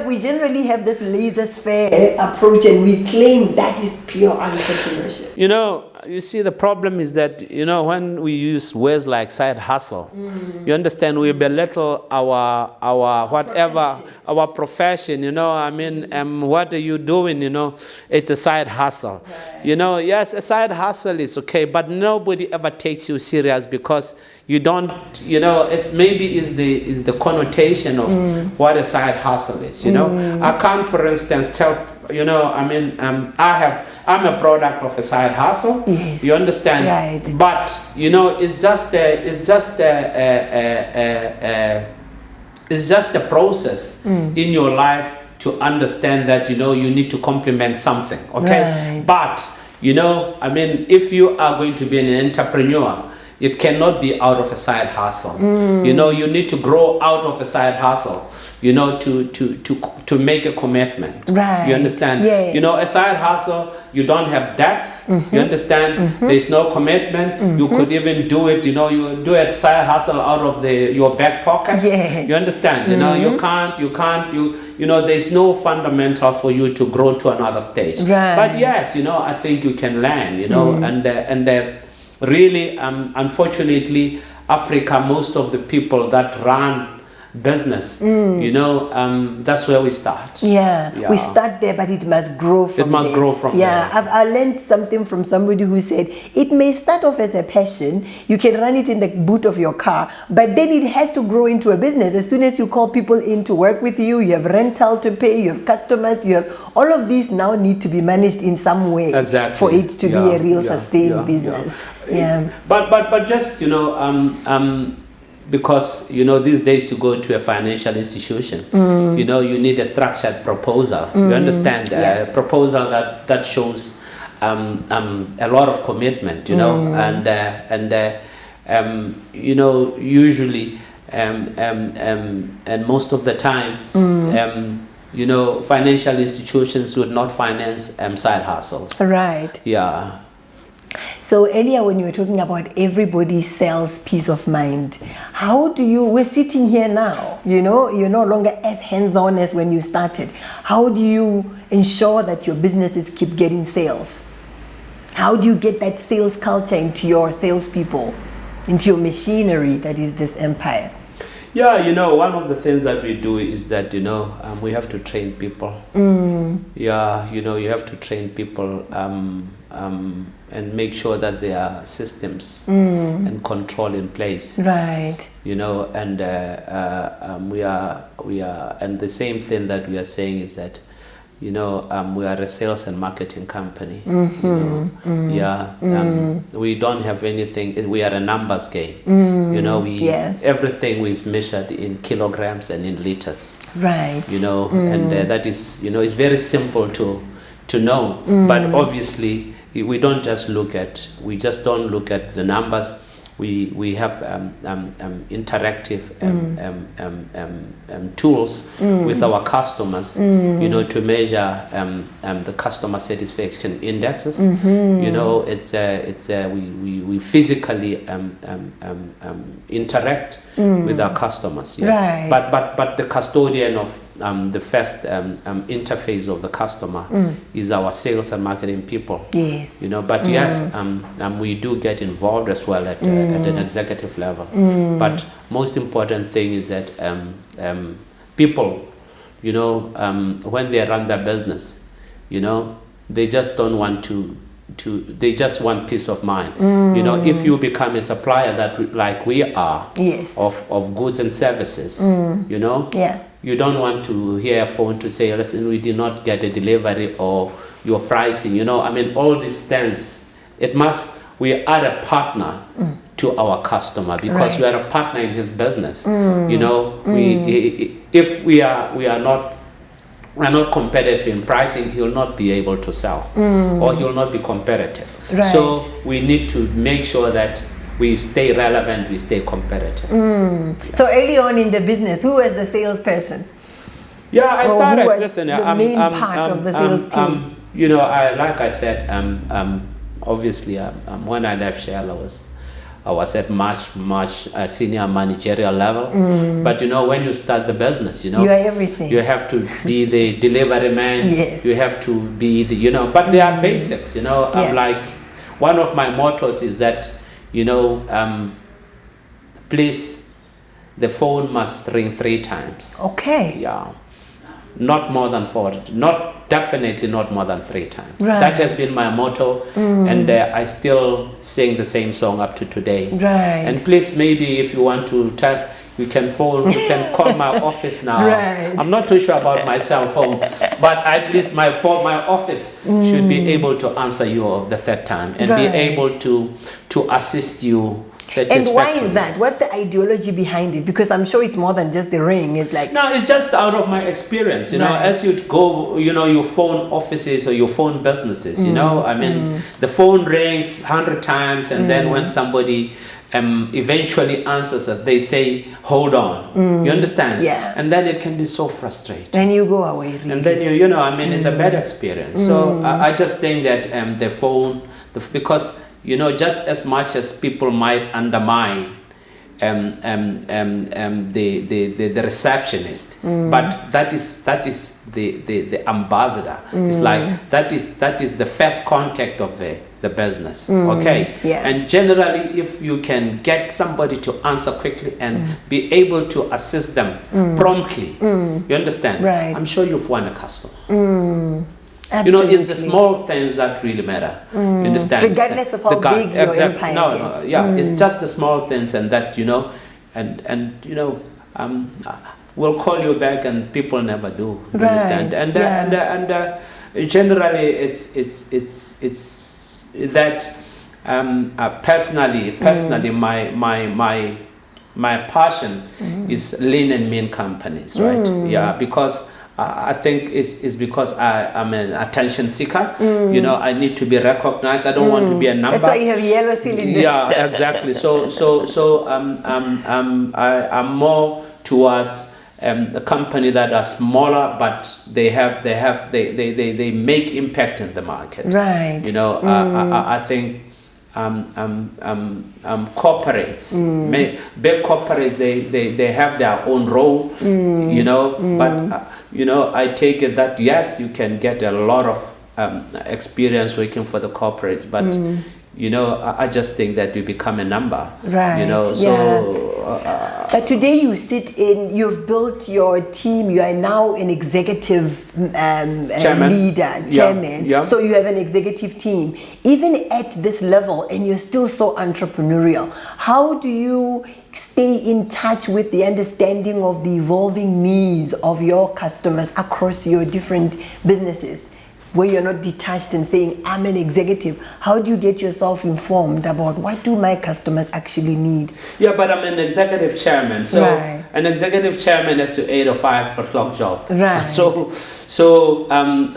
we generally have this laissez-faire approach, and we claim that is pure entrepreneurship. You know, you see, the problem is that, you know, when we use words like side hustle, you understand, we belittle our whatever, our profession, you know. I mean, what are you doing, you know? It's a side hustle. Right. You know, yes, a side hustle is okay, but nobody ever takes you serious because you don't, you know, it's maybe is the connotation of what a side hustle is, you know. I can't, for instance, tell, you know, I mean, I'm a product of a side hustle. Yes. You understand? Right. But, you know, it's just a process in your life to understand that, you know, you need to complement something, okay? Right. But, you know, I mean, if you are going to be an entrepreneur, it cannot be out of a side hustle. You know, you need to grow out of a side hustle, you know, to make a commitment. Right. You understand? Yes. You know, a side hustle, you don't have depth. You understand? There's no commitment. You could even do it, you know, you do a side hustle out of your back pocket. Yes. You understand? You know, you know, there's no fundamentals for you to grow to another stage. Right. But yes, you know, I think you can learn, you know, and really, unfortunately, Africa, most of the people that run business, you know, that's where we start. Yeah, we start there, but it must grow from there. It must grow from there. I learned something from somebody who said it may start off as a passion. You can run it in the boot of your car, but then it has to grow into a business. As soon as you call people in to work with you, you have rental to pay, you have customers, you have all of these now need to be managed in some way. Exactly. For it to be a real sustained business. Yeah. But just, you know, because, you know, these days to go to a financial institution, you know, you need a structured proposal. You understand? A proposal that shows a lot of commitment, you know, and you know, usually and most of the time, you know, financial institutions would not finance side hustles. Right. Yeah. So earlier when you were talking about everybody sells peace of mind, we're sitting here now, you know, you're no longer as hands-on as when you started. How do you ensure that your businesses keep getting sales? How do you get that sales culture into your salespeople, into your machinery that is this empire? Yeah, you know, one of the things that we do is that, you know, we have to train people. Yeah, you know, you have to train people and make sure that there are systems and control in place. Right. You know, and we are, and the same thing that we are saying is that, you know, we are a sales and marketing company. You know? We don't have anything. We are a numbers game. You know, everything is measured in kilograms and in liters. Right. You know, and that is, you know, it's very simple to know. But obviously, we just don't look at the numbers. We have interactive tools with our customers, you know, to measure the customer satisfaction indexes. You know, we physically interact with our customers. Right. But the custodian of the first interface of the customer is our sales and marketing people. Yes. But yes, we do get involved as well at an executive level. But most important thing is that people, when they run their business, they just don't want they just want peace of mind. If you become a supplier that like we are, yes, of goods and services, yeah, you don't want to hear a phone to say, listen, we did not get a delivery or your pricing, all these things. We are a partner to our customer because we are a partner in his business. If we are not competitive in pricing, he'll not be able to sell or he'll not be competitive. Right. So we need to make sure that we stay relevant, we stay competitive. So early on in the business, who was the salesperson? Yeah, I Or started. who was Listen, the main part of the sales team? Like I said, obviously, when I left Shell, I was at much senior managerial level. But when you start the business, you are everything. you have to be the delivery man. Yes. You have to be the but there are basics. I'm like, one of my mottos is that please, the phone must ring 3 times. Okay. Yeah. Not more than 4. Definitely not more than 3 times. Right. That has been my motto, and I still sing the same song up to today. Right. And please, maybe if you want to test, you can call my office now. Right. I'm not too sure about my cell phone, but at least my office should be able to answer you the 3rd time and be able to assist you. And why is that? What's the ideology behind it? Because I'm sure it's more than just the ring. It's like... No, it's just out of my experience. As you go, you phone offices or you phone businesses, the phone rings 100 times and then when somebody eventually answers it, they say, hold on. You understand? Yeah. And then it can be so frustrating. And you go away, really. And then, it's a bad experience. So I just think that the phone, because... just as much as people might undermine the receptionist, but that is the ambassador. It's like that is the first contact of the business. Okay. Yeah. And generally, if you can get somebody to answer quickly and be able to assist them promptly, you understand? Right. I'm sure you've won a customer. Absolutely. It's the small things that really matter. You understand? Regardless of how big your empire gets. It's just the small things, and that we'll call you back, and people never do. You understand? And generally, it's that personally, my passion is lean and mean companies, right? Yeah, because. I think it's because I'm an attention seeker. I need to be recognized. I don't want to be a number. That's why you have yellow cylinders. Yeah, exactly. So I'm more towards a company that are smaller, but they make impact in the market. Right. I think corporates, big corporates, they have their own role, but I take it that yes, you can get a lot of experience working for the corporates, but I just think that you become a number. Right. But today you've built your team, you are now an executive chairman. Yeah. So you have an executive team. Even at this level, and you're still so entrepreneurial, how do you stay in touch with the understanding of the evolving needs of your customers across your different businesses, where you're not detached and saying, I'm an executive? How do you get yourself informed about what do my customers actually need? Yeah, but I'm an executive chairman. So an executive chairman has to 8 or 5 o'clock job. Right. So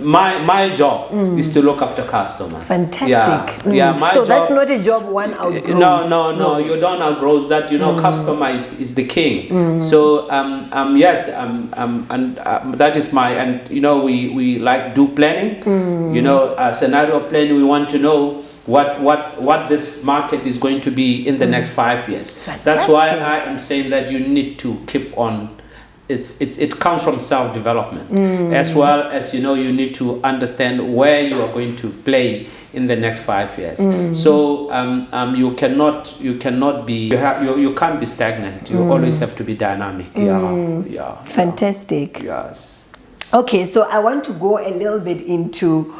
my job is to look after customers. Fantastic. Yeah. My so job, that's not a job one outgrows. No. You don't outgrow that. Customer is the king. So yes, and that is we like do planning. Scenario planning. We want to know what this market is going to be in the next 5 years. Fantastic. That's why I am saying that you need to keep on it comes from self-development, as well as, you need to understand where you are going to play in the next 5 years. So you can't be stagnant. You always have to be dynamic. Fantastic. Yes. Okay, so I want to go a little bit into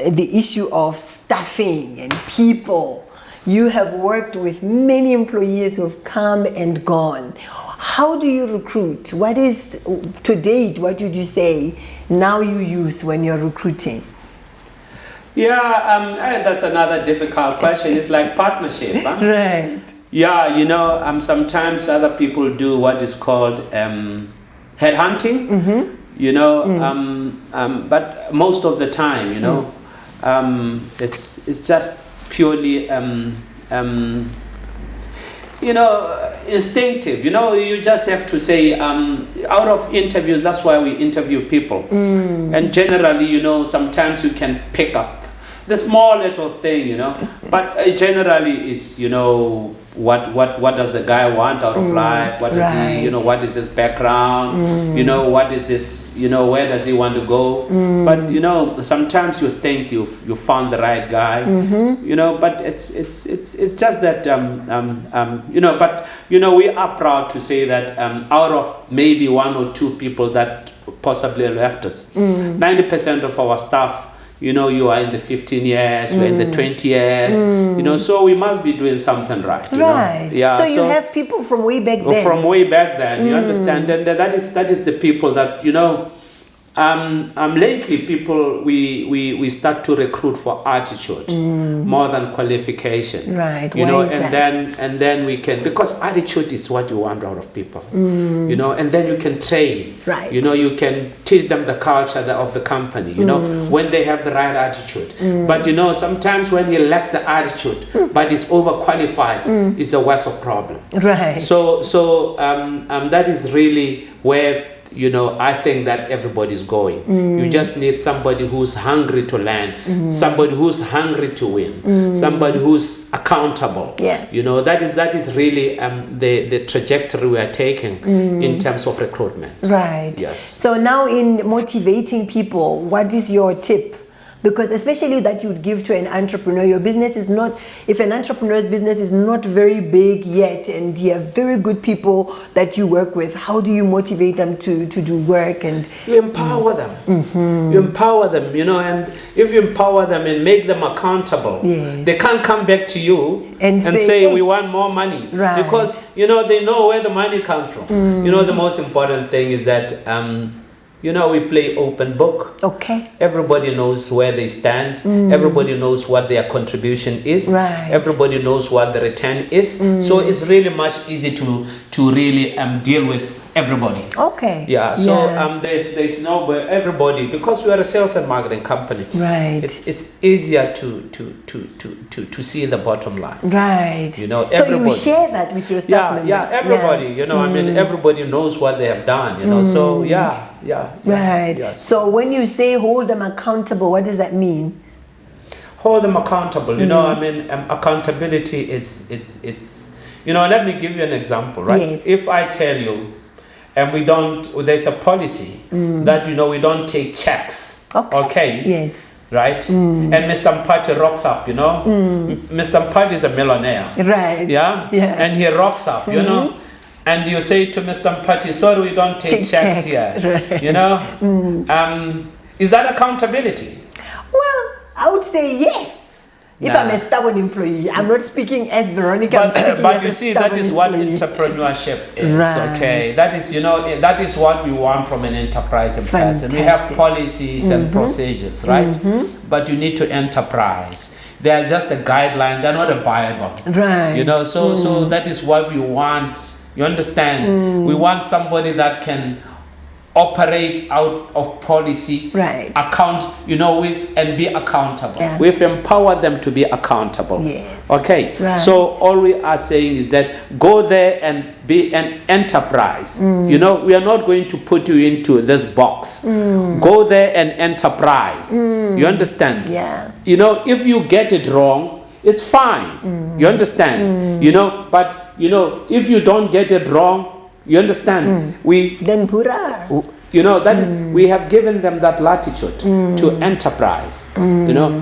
the issue of staffing and people. You have worked with many employees who have come and gone. How do you recruit? What is, to date, what would you say now you use when you're recruiting? Yeah, that's another difficult question. It's like partnership. Huh? Right. Yeah, sometimes other people do what is called headhunting. But most of the time, it's just purely instinctive. You just have to say, out of interviews, that's why we interview people. And generally, sometimes you can pick up the small little thing, but generally is, what does the guy want out of life? What does he, what is his background? What is this, where does he want to go? But, sometimes you think you found the right guy, but it's just that, but, we are proud to say that out of maybe 1 or 2 people that possibly left us, 90% of our staff, you are in the 15 years, you're in the 20 years, so we must be doing something right. Right. Yeah. So you have people from way back then. From way back then, you understand, and that is the people that lately people we start to recruit for attitude more than qualification. Right. Why is that? then we can, because attitude is what you want out of people. And then you can train. Right. You can teach them the culture of the company. When they have the right attitude. But sometimes when he lacks the attitude, but is overqualified, it's a worse of problem. Right. So that is really where I think that everybody's going. You just need somebody who's hungry to learn, somebody who's hungry to win, somebody who's accountable. Yeah. That is really the trajectory we are taking in terms of recruitment. Right. Yes. So now in motivating people, what is your tip? Because especially that you would give to an entrepreneur, your business is not, if an entrepreneur's business is not very big yet and you have very good people that you work with, how do you motivate them to do work? And you empower them. You empower them, and if you empower them and make them accountable, they can't come back to you and say we want more money. Right. Because they know where the money comes from. The most important thing is that we play open book. Okay. Everybody knows where they stand. Everybody knows what their contribution is. Right. Everybody knows what the return is. So it's really much easy to really deal with everybody. Okay. Yeah. So there's no everybody, because we are a sales and marketing company. Right. It's easier to see the bottom line. Right. Everybody. So you share that with your staff members. Yeah. Everybody. Everybody knows what they have done. So yeah. Right. Yes. So when you say hold them accountable, what does that mean? Hold them accountable. Accountability is it's let me give you an example, right? Yes. If I tell you, and there's a policy that we don't take checks. Okay. Yes. Right? And Mr. Mpati rocks up, Mr. Mpati is a millionaire. Right. Yeah? And he rocks up, and you say to Mr. Mpati, sorry, we don't take checks here. Right. Is that accountability? Well, I would say yes. If I'm a stubborn employee, I'm not speaking as Veronica. But you see, that is what entrepreneurship is. Right. Okay, that is that is what we want from an enterprising person. We have policies and procedures, right? But you need to enterprise. They are just a guideline. They're not a Bible. Right. So that is what we want. You understand? We want somebody that can operate out of policy, right? And be accountable. Yeah. We've empowered them to be accountable. Yes. Okay. Right. So all we are saying is that go there and be an enterprise. We are not going to put you into this box. Go there and enterprise. You understand? Yeah. If you get it wrong, it's fine. You understand? But if you don't get it wrong, You understand? Then hurrah. You know, that is, we have given them that latitude to enterprise, you know.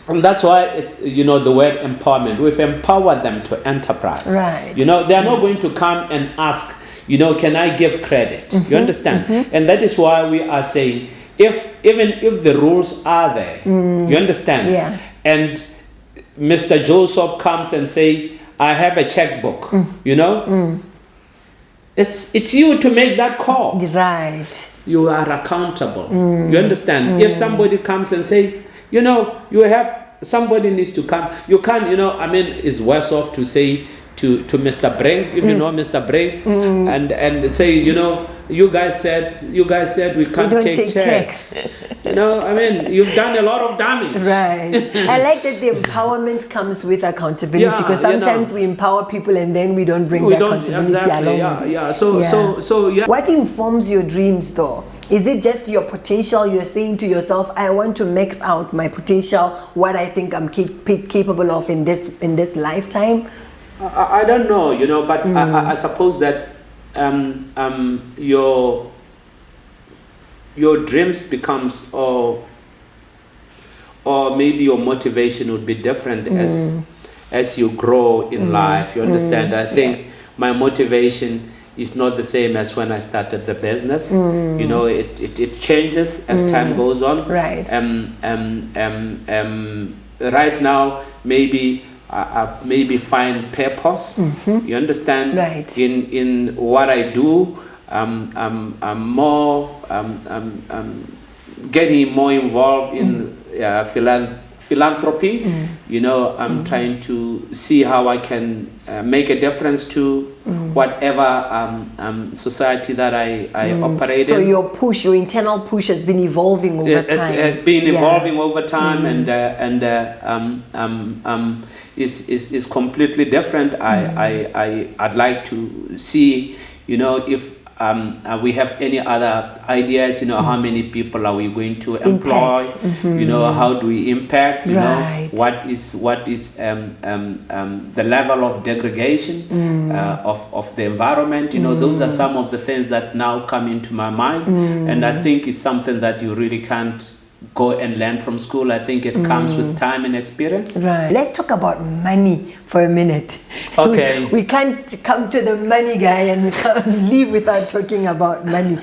And that's why it's, you know, the word empowerment. We've empowered them to enterprise. Right. You know, they are not going to come and ask, you know, can I give credit? You understand? And that is why we are saying, even if the rules are there, you understand? Yeah. And Mr. Joseph comes and say, I have a checkbook, you know? It's you to make that call. Right. You are accountable. You understand? If somebody comes and say, you know, you have, somebody needs to come. You can't, you know, I mean, it's worse off to say to Mr. Brink, if you know Mr. Brink, and say, you know, you guys said we can't take checks. You know, I mean, you've done a lot of damage. Right. I like that the empowerment comes with accountability, because sometimes we empower people and then we don't bring the accountability along with it. So What informs your dreams though? Is it just your potential? You're saying to yourself, I want to max out my potential, what I think I'm capable of in this lifetime? I don't know, you know, but I suppose that your dreams becomes, or maybe your motivation would be different as you grow in life. You understand? I think my motivation is not the same as when I started the business. You know, it changes as time goes on. Right. Right now, maybe I maybe find purpose. You understand? Right. In what I do, I'm more getting more involved in philanthropy. You know, I'm trying to see how I can make a difference to whatever society that I operate in. So your internal push has been evolving over time. It has been evolving over time, and is completely different. I'd like to see, you know, if we have any other ideas, you know, how many people are we going to employ? You know, how do we impact? You know, what is the level of degradation of the environment? You know, those are some of the things that now come into my mind, and I think it's something that you really can't go and learn from school. I think it comes with time and experience. Right. Let's talk about money for a minute. Okay. We can't come to the money guy and leave without talking about money.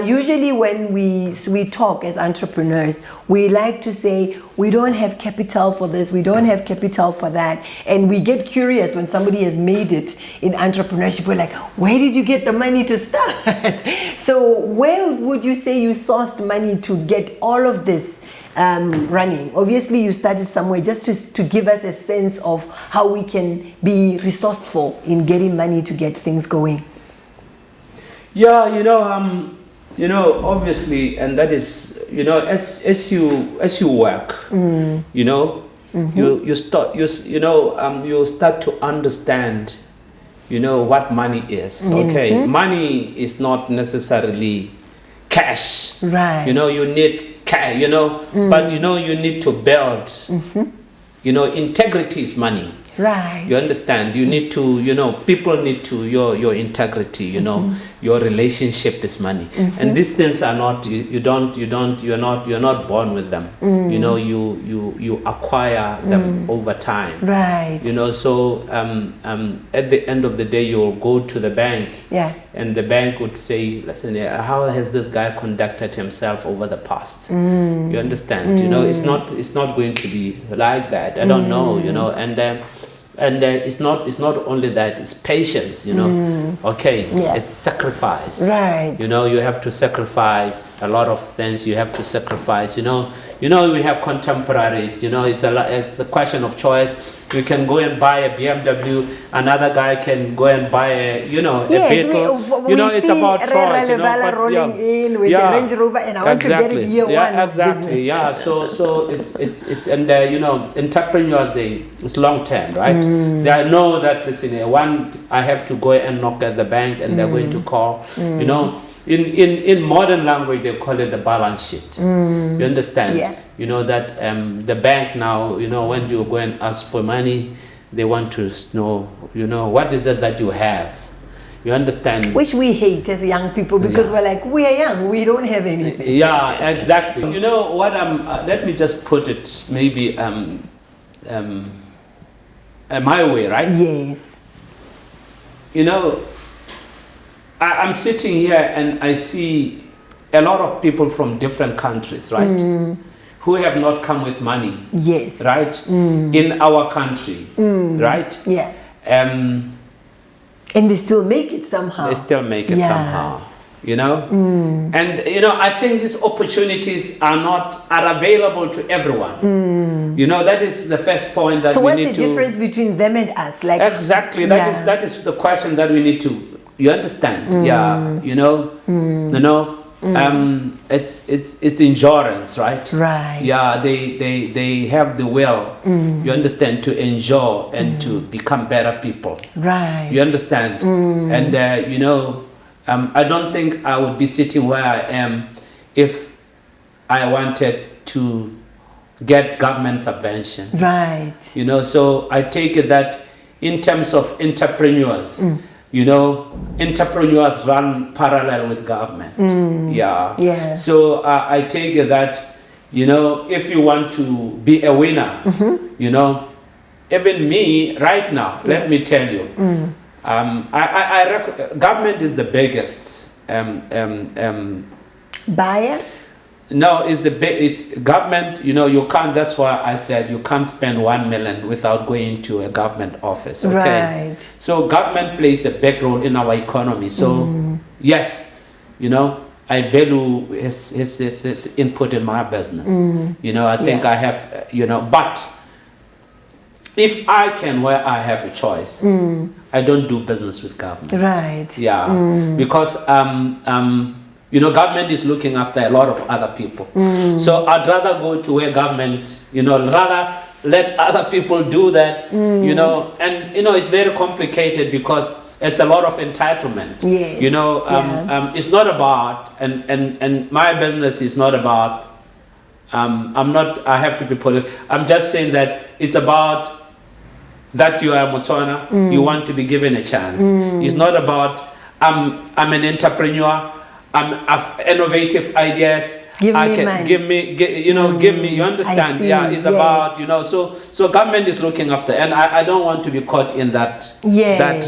Usually when we talk as entrepreneurs, we like to say, we don't have capital for this, we don't have capital for that. And we get curious when somebody has made it in entrepreneurship. We're like, where did you get the money to start? So where would you say you sourced money to get all of this running? Obviously you started somewhere, just to give us a sense of how we can be resourceful in getting money to get things going. Yeah, you know, obviously, and that is, you know, as you work, you know, you start to understand, you know, what money is. Okay, money is not necessarily cash. Right. You know, you need cash. You know, but you know, you need to build. You know, integrity is money. Right. You understand? You need to, you know, people need to, your integrity, you know, your relationship is money. And these things are not, you're not born with them. You know, you acquire them over time. Right. You know, so at the end of the day, you'll go to the bank. Yeah. And the bank would say, listen, how has this guy conducted himself over the past? You understand? You know, it's not going to be like that. I don't know, you know, and it's not only that, it's patience, you know. Okay, it's sacrifice. Right. You know, you have to sacrifice a lot of things. You have to sacrifice, you know, we have contemporaries, you know, it's a question of choice. You can go and buy a BMW, another guy can go and buy a, you know, a Beetle. You know, it's about choice. Aryl Ralebala rolling in with a Range Rover, and I want to get it year one. Exactly. Yeah. So it's and you know, entrepreneurs, it's long term, right? They know that, listen, I have to go and knock at the bank, and they're going to call, you know. In modern language, they call it the balance sheet. You understand? Yeah. You know that the bank now, you know, when you go and ask for money, they want to know, you know, what is it that you have? You understand? Which we hate as young people because we're like, we are young, we don't have anything. Yeah, exactly. You know what let me just put it maybe my way, right? Yes. You know, I'm sitting here and I see a lot of people from different countries, right? Who have not come with money. Yes. Right? In our country, right? Yeah. And they still make it somehow. They still make it somehow, you know? And, you know, I think these opportunities are available to everyone. You know, that is the first point that we need to... So what's the difference between them and us? Like, exactly. That is the question that we need to... You understand? Yeah. You know? You know? It's endurance, right? Right. Yeah, they have the will, you understand, to enjoy and to become better people. Right. You understand? And you know, I don't think I would be sitting where I am if I wanted to get government subvention. Right. You know, so I take it that in terms of entrepreneurs, you know, entrepreneurs run parallel with government. Yeah. So I take it that, you know, if you want to be a winner, you know, even me right now, let me tell you, government is the biggest buyer. No, it's government, you know, you can't, that's why I said you can't spend 1 million without going to a government office, okay? Right. So government plays a big role in our economy. So yes, you know, I value his input in my business. You know, I think I have, you know, but if I can, where I have a choice, I don't do business with government. Right. Yeah, because you know, government is looking after a lot of other people. So I'd rather go to where government, you know, rather let other people do that, you know, and, you know, it's very complicated because it's a lot of entitlement. Yes. You know, it's not about, and my business is not about, I have to be political. I'm just saying that it's about that you are Botswana, you want to be given a chance. It's not about, I'm an entrepreneur, I've innovative ideas. Give me, you understand? Yeah, it's about, you know, so government is looking after, and I don't want to be caught in that that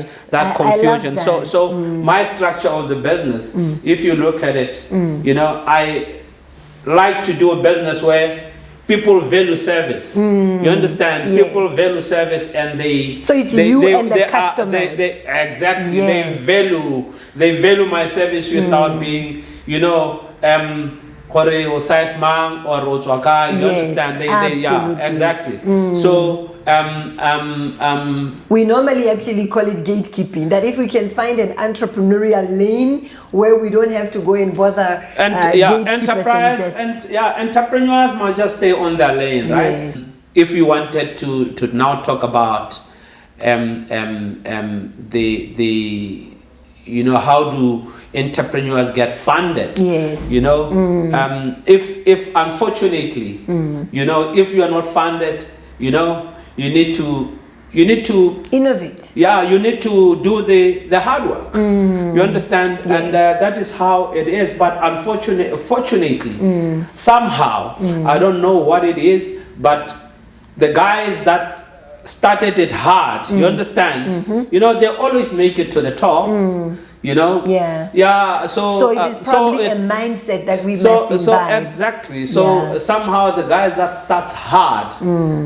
confusion. I love that. So my structure of the business, if you look at it, you know, I like to do a business where people value service. You understand? Yes. People value service, and they. So it's you and the customers. Exactly. Yes. They value my service without being, you know, or size man or Otswaka. You understand? Yeah, exactly. So we normally actually call it gatekeeping, that if we can find an entrepreneurial lane where we don't have to go and bother entrepreneurs must just stay on their lane, right? Yes. If you wanted to now talk about you know, how do entrepreneurs get funded? Yes. You know, if unfortunately, you know, if you are not funded, you know, you need to innovate. Yeah, you need to do the hard work. You understand? Yes. And that is how it is. But fortunately, somehow, I don't know what it is, but the guys that started it hard, you understand? You know, they always make it to the top. You know? Yeah. So it is probably a mindset that we must imbibe. So exactly. So somehow the guys that starts hard,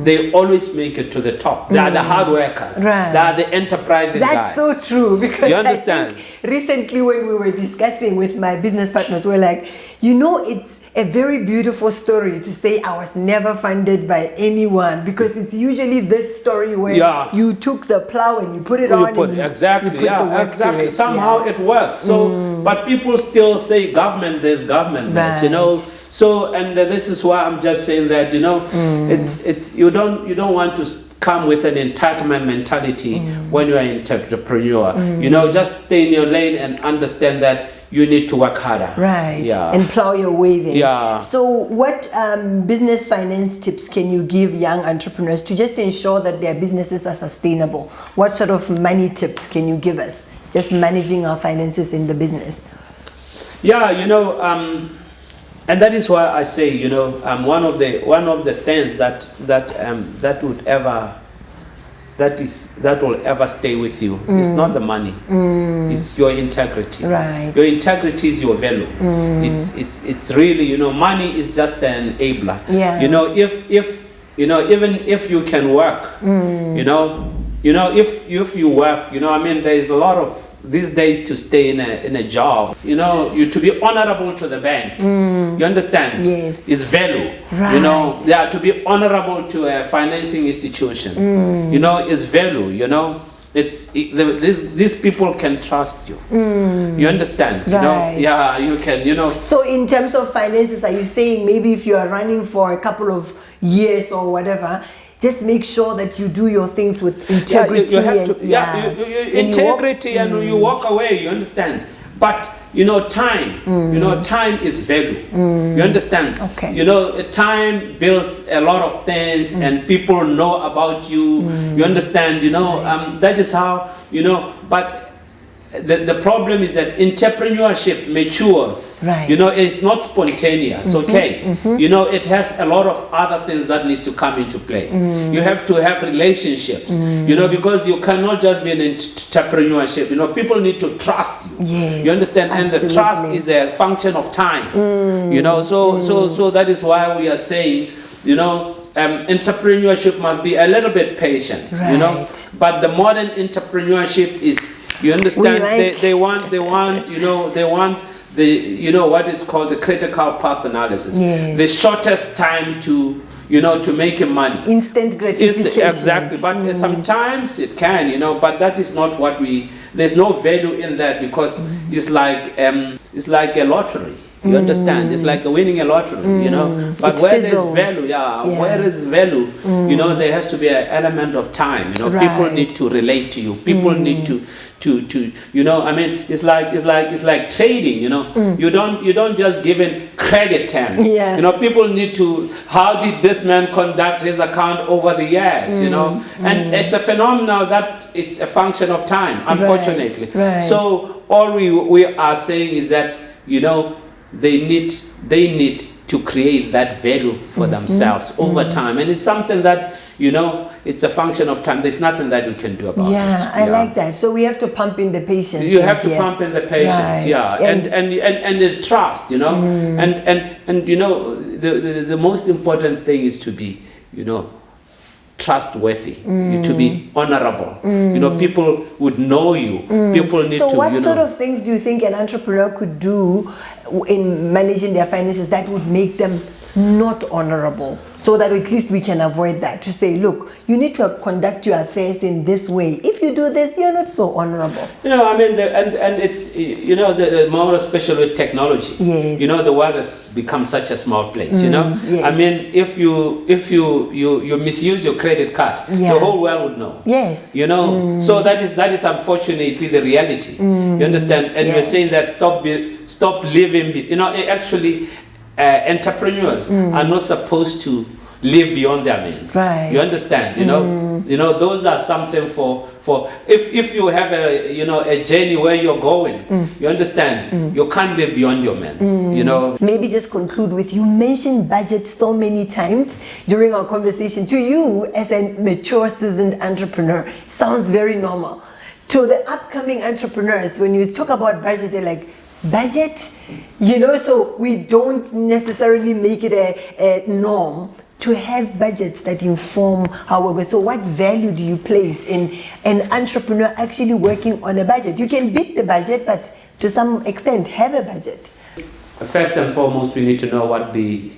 they always make it to the top. They are the hard workers. Right. They are the enterprising guys. That's so true, because you understand? I think recently when we were discussing with my business partners, we're like, you know, it's a very beautiful story to say I was never funded by anyone, because it's usually this story where you took the plow and you put it on. Exactly. You put the work to it. Somehow it works. So, but people still say government this, government this, you know. So, and this is why I'm just saying that, you know, it's you don't want to come with an entitlement mentality when you're an entrepreneur. You know, just stay in your lane and understand that you need to work harder. Right. Yeah. And plow your way there. Yeah. So what business finance tips can you give young entrepreneurs to just ensure that their businesses are sustainable? What sort of money tips can you give us just managing our finances in the business? Yeah, and that is why I say, one of the things that will ever stay with you is not the money. It's your integrity. Right. Your integrity is your value. It's really, money is just an enabler. Yeah. Even if you can work, if you work, there is a lot of these days to stay in a job, you to be honorable to the bank. You understand? Yes. Is value. Right. To be honorable to a financing institution. Is value. These people can trust you. You understand? Right. Yeah, you can. So in terms of finances, are you saying maybe if you are running for a couple of years or whatever, just make sure that you do your things with integrity? You have to, integrity, and you walk away. You understand? But time. Time is value. You understand? Okay. Time builds a lot of things, and people know about you. You understand? Right. That is how. But the problem is that entrepreneurship matures. Right. It's not spontaneous. Okay. It has a lot of other things that needs to come into play. You have to have relationships. Because you cannot just be in entrepreneurship. People need to trust you. Yes, you understand? absolutely. And the trust is a function of time. So that is why we are saying, entrepreneurship must be a little bit patient. Right. But the modern entrepreneurship is, you understand, they want what is called the critical path analysis. Yes. The shortest time to make money. Instant gratification. Exactly. But sometimes it can, but that is not what there's no value in that, because it's like a lottery. You understand? It's like winning a lottery, But where there's value, where is value, there has to be an element of time. Right. People need to relate to you. People need to it's like trading. You don't just give in credit terms. Yeah. People need to. How did this man conduct his account over the years? And it's a phenomenon that it's a function of time, unfortunately. Right. So all we are saying is that they need to create that value for themselves over time, and it's something that it's a function of time. There's nothing that you can do about it. I like that. So we have to pump in the patience. You have to pump in the patience, Right. and the trust, and the most important thing is to be trustworthy, to be honorable. People would know you. People need to. So what sort of things do you think an entrepreneur could do in managing their finances that would make them not honorable, so that at least we can avoid that? To say, look, you need to conduct your affairs in this way. If you do this, you're not so honorable. And it's the more especially with technology. Yes. The world has become such a small place. Yes. If you misuse your credit card, the whole world would know. Yes. So that is unfortunately the reality. You understand? And we're saying that stop living. Actually. Entrepreneurs are not supposed to live beyond their means. Right. You understand? Those are something for if you have a journey where you're going. You understand? You can't live beyond your means. Maybe just conclude with, you mentioned budget so many times during our conversation. To you, as a mature, seasoned entrepreneur, sounds very normal. To the upcoming entrepreneurs, when you talk about budget, they're like, budget? So we don't necessarily make it a norm to have budgets that inform how we're going. So what value do you place in an entrepreneur actually working on a budget? You can beat the budget, but to some extent have a budget. First and foremost, we need to know what the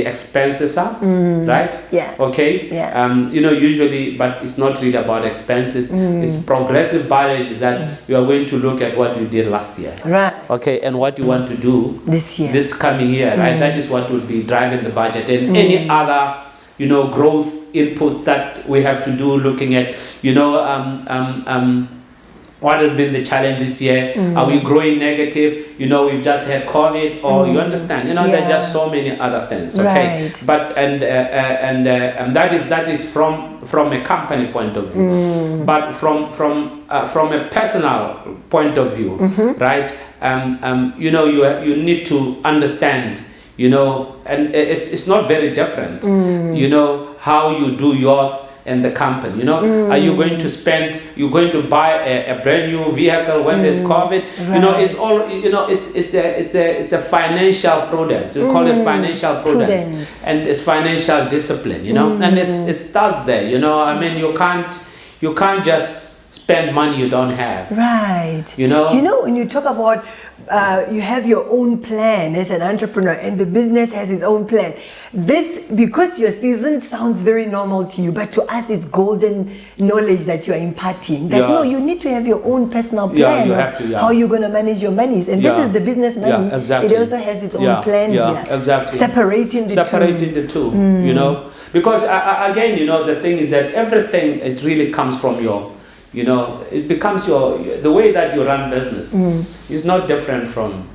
expenses are, right? Yeah. Okay. Yeah. Usually, but it's not really about expenses. It's progressive budget that you are going to look at what you did last year. Right. Okay, and what you want to do this year, this coming year, right? That is what will be driving the budget, and any other, growth inputs that we have to do, looking at, What has been the challenge this year? Are we growing negative? You know, we've just had COVID, or you understand? You know, there are just so many other things. Okay, Right. but and that is from a company point of view, but from a personal point of view, right? You know, you need to understand. You know, and it's not very different. You know, how you do yours and the company, you know, are you going to spend? You're going to buy a brand new vehicle when there's COVID? Right. You know, it's all. You know, it's a financial prudence. We call it financial prudence, and it's financial discipline. You know, and it starts there. You know, I mean, you can't just spend money you don't have. Right. You know, when you talk about you have your own plan as an entrepreneur, and the business has its own plan. This, because you're seasoned, sounds very normal to you, but to us it's golden knowledge that you are imparting. That no, you need to have your own personal plan of how you're going to manage your monies, and this is the business money. Yeah, exactly. It also has its own plan here. Exactly. Separating the two. You know, because again, you know, the thing is that everything, it really comes from your. You know, it becomes the way that you run business is not different from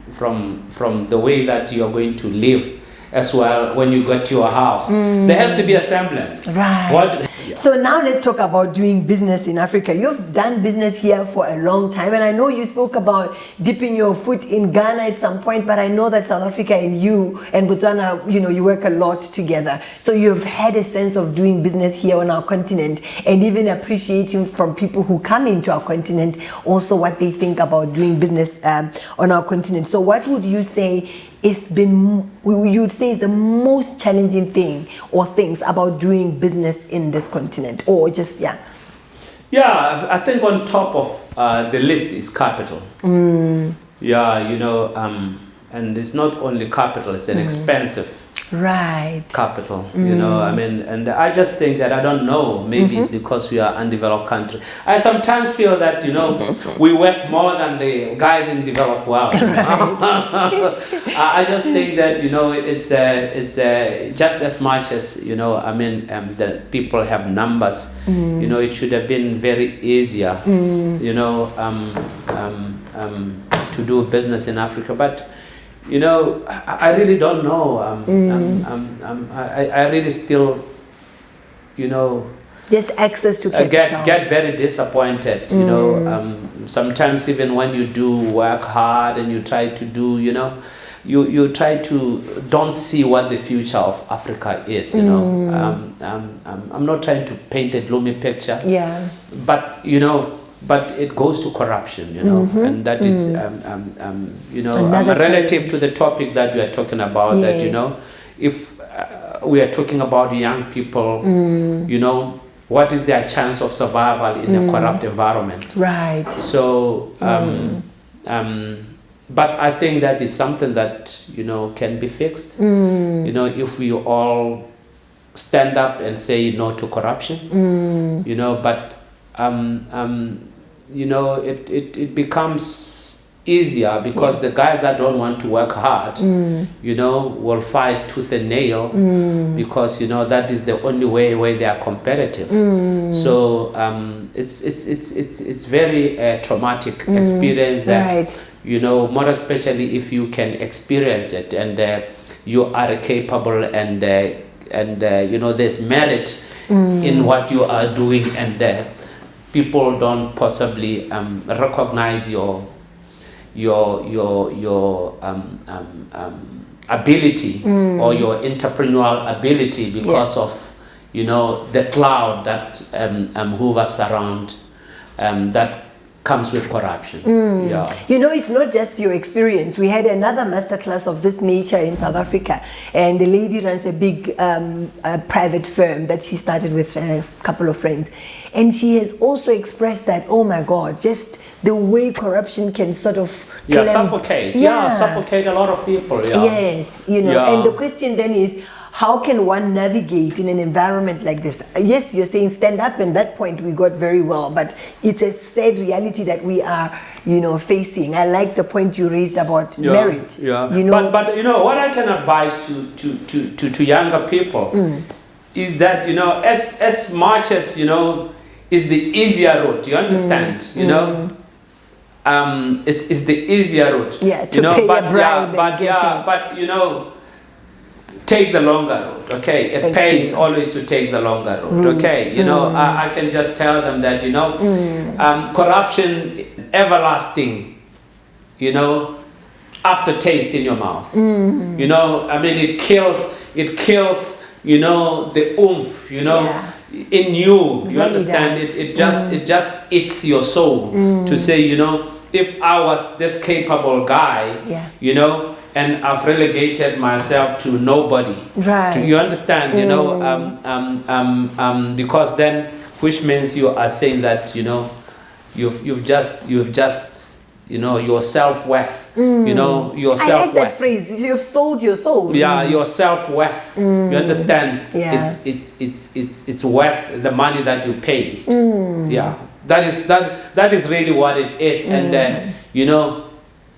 the way that you are going to live as well when you get to your house. There has to be a semblance. Right. So now let's talk about doing business in Africa. You've done business here for a long time, and I know you spoke about dipping your foot in Ghana at some point, but I know that South Africa and you and Botswana, you know, you work a lot together. So you've had a sense of doing business here on our continent, and even appreciating from people who come into our continent also what they think about doing business on our continent. So what would you say is the most challenging thing or things about doing business in this continent, or just I think on top of the list is capital. Yeah, you know, and it's not only capital, it's an expensive capital. You know, I mean, and I just think that, I don't know, maybe it's because we are undeveloped country. I sometimes feel that, you know, we work more than the guys in developed world. I just think that, you know, it's just as much as, you know, I mean, the people have numbers. You know, it should have been very easier, you know, to do business in Africa, but. You know, I really don't know. I really still, you know, just access to capital. Get very disappointed. You know, sometimes even when you do work hard and you try to do, you know, you try to don't see what the future of Africa is. You know, I'm not trying to paint a gloomy picture. Yeah. But you know. But it goes to corruption, you know, and that is, you know, relative to the topic that we are talking about. Yes. That, you know, if we are talking about young people, you know, what is their chance of survival in a corrupt environment? Right. So, but I think that is something that, you know, can be fixed. You know, if we all stand up and say no to corruption, you know, but. You know, it becomes easier because the guys that don't want to work hard, you know, will fight tooth and nail because, you know, that is the only way they are competitive. So it's very traumatic experience that, you know, more especially if you can experience it and you are capable and you know, there's merit in what you are doing, and people don't possibly recognize your ability or your entrepreneurial ability because of, you know, the cloud that hovers around that comes with corruption. You know, it's not just your experience. We had another masterclass of this nature in South Africa, and the lady runs a big private firm that she started with a couple of friends, and she has also expressed that, oh my God, just the way corruption can sort of suffocate a lot of people. Yes, you know, and the question then is, how can one navigate in an environment like this? Yes, you're saying stand up, and that point we got very well, but it's a sad reality that we are, you know, facing. I like the point you raised about merit. You know, but you know what I can advise to younger people is that, you know, as much as, you know, is the easier route. You understand? You know, it's the easier route. Yeah, to pay a bribe and get in. but take the longer route. Okay, it pays always to take the longer route. Okay, I can just tell them that corruption everlasting. Aftertaste in your mouth. I mean, it kills. The oomph. In you. You understand? It just eats your soul to say, if I was this capable guy, and I've relegated myself to nobody. Right. You understand? Because then, which means you are saying that you've just your self-worth. Your self-worth. I like that phrase. You've sold your soul. Yeah, your self-worth. You understand? Yeah. It's worth the money that you paid. Yeah. That is really what it is, and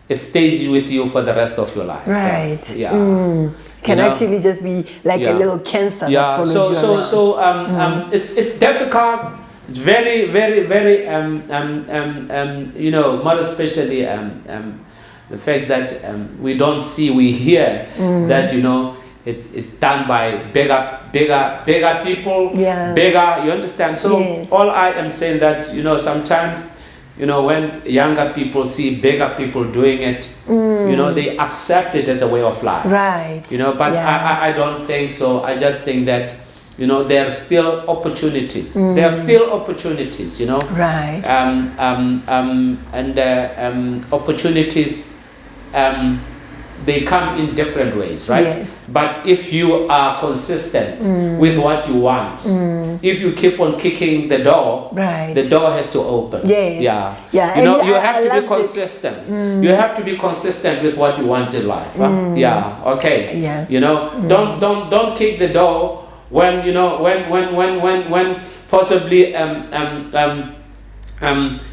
it stays with you for the rest of your life. Right. Yeah. Can actually just be like a little cancer that follows you around. So it's difficult. It's very, very, very more especially the fact that we hear that it's done by bigger people, bigger. You understand? So all I am saying that sometimes when younger people see bigger people doing it, they accept it as a way of life. Right. But I don't think so. I just think that there are still opportunities. There are still opportunities. Right. Opportunities. They come in different ways, right? Yes. But if you are consistent with what you want, if you keep on kicking the door, the door has to open. Yes. Yeah. Yeah. You have to be consistent. You have to be consistent with what you want in life. Huh? Yeah. Okay. Yeah. Don't kick the door when when possibly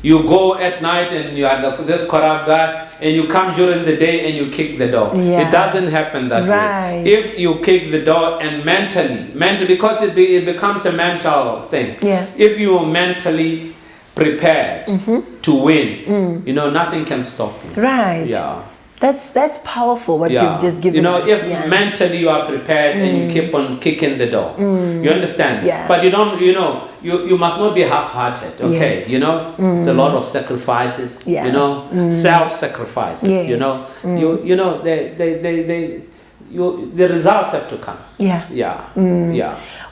you go at night and you are this corrupt guy, and you come during the day and you kick the door. It doesn't happen that way. If you kick the door and mentally, because it becomes a mental thing. Yeah. If you are mentally prepared to win, nothing can stop you. Right. Yeah. That's powerful what you've just given us. If mentally you are prepared and you keep on kicking the door, you understand? Yeah. But you don't, you must not be half-hearted, okay? Yes. It's a lot of sacrifices, self-sacrifices, Yes. the results have to come. Yeah. Yeah.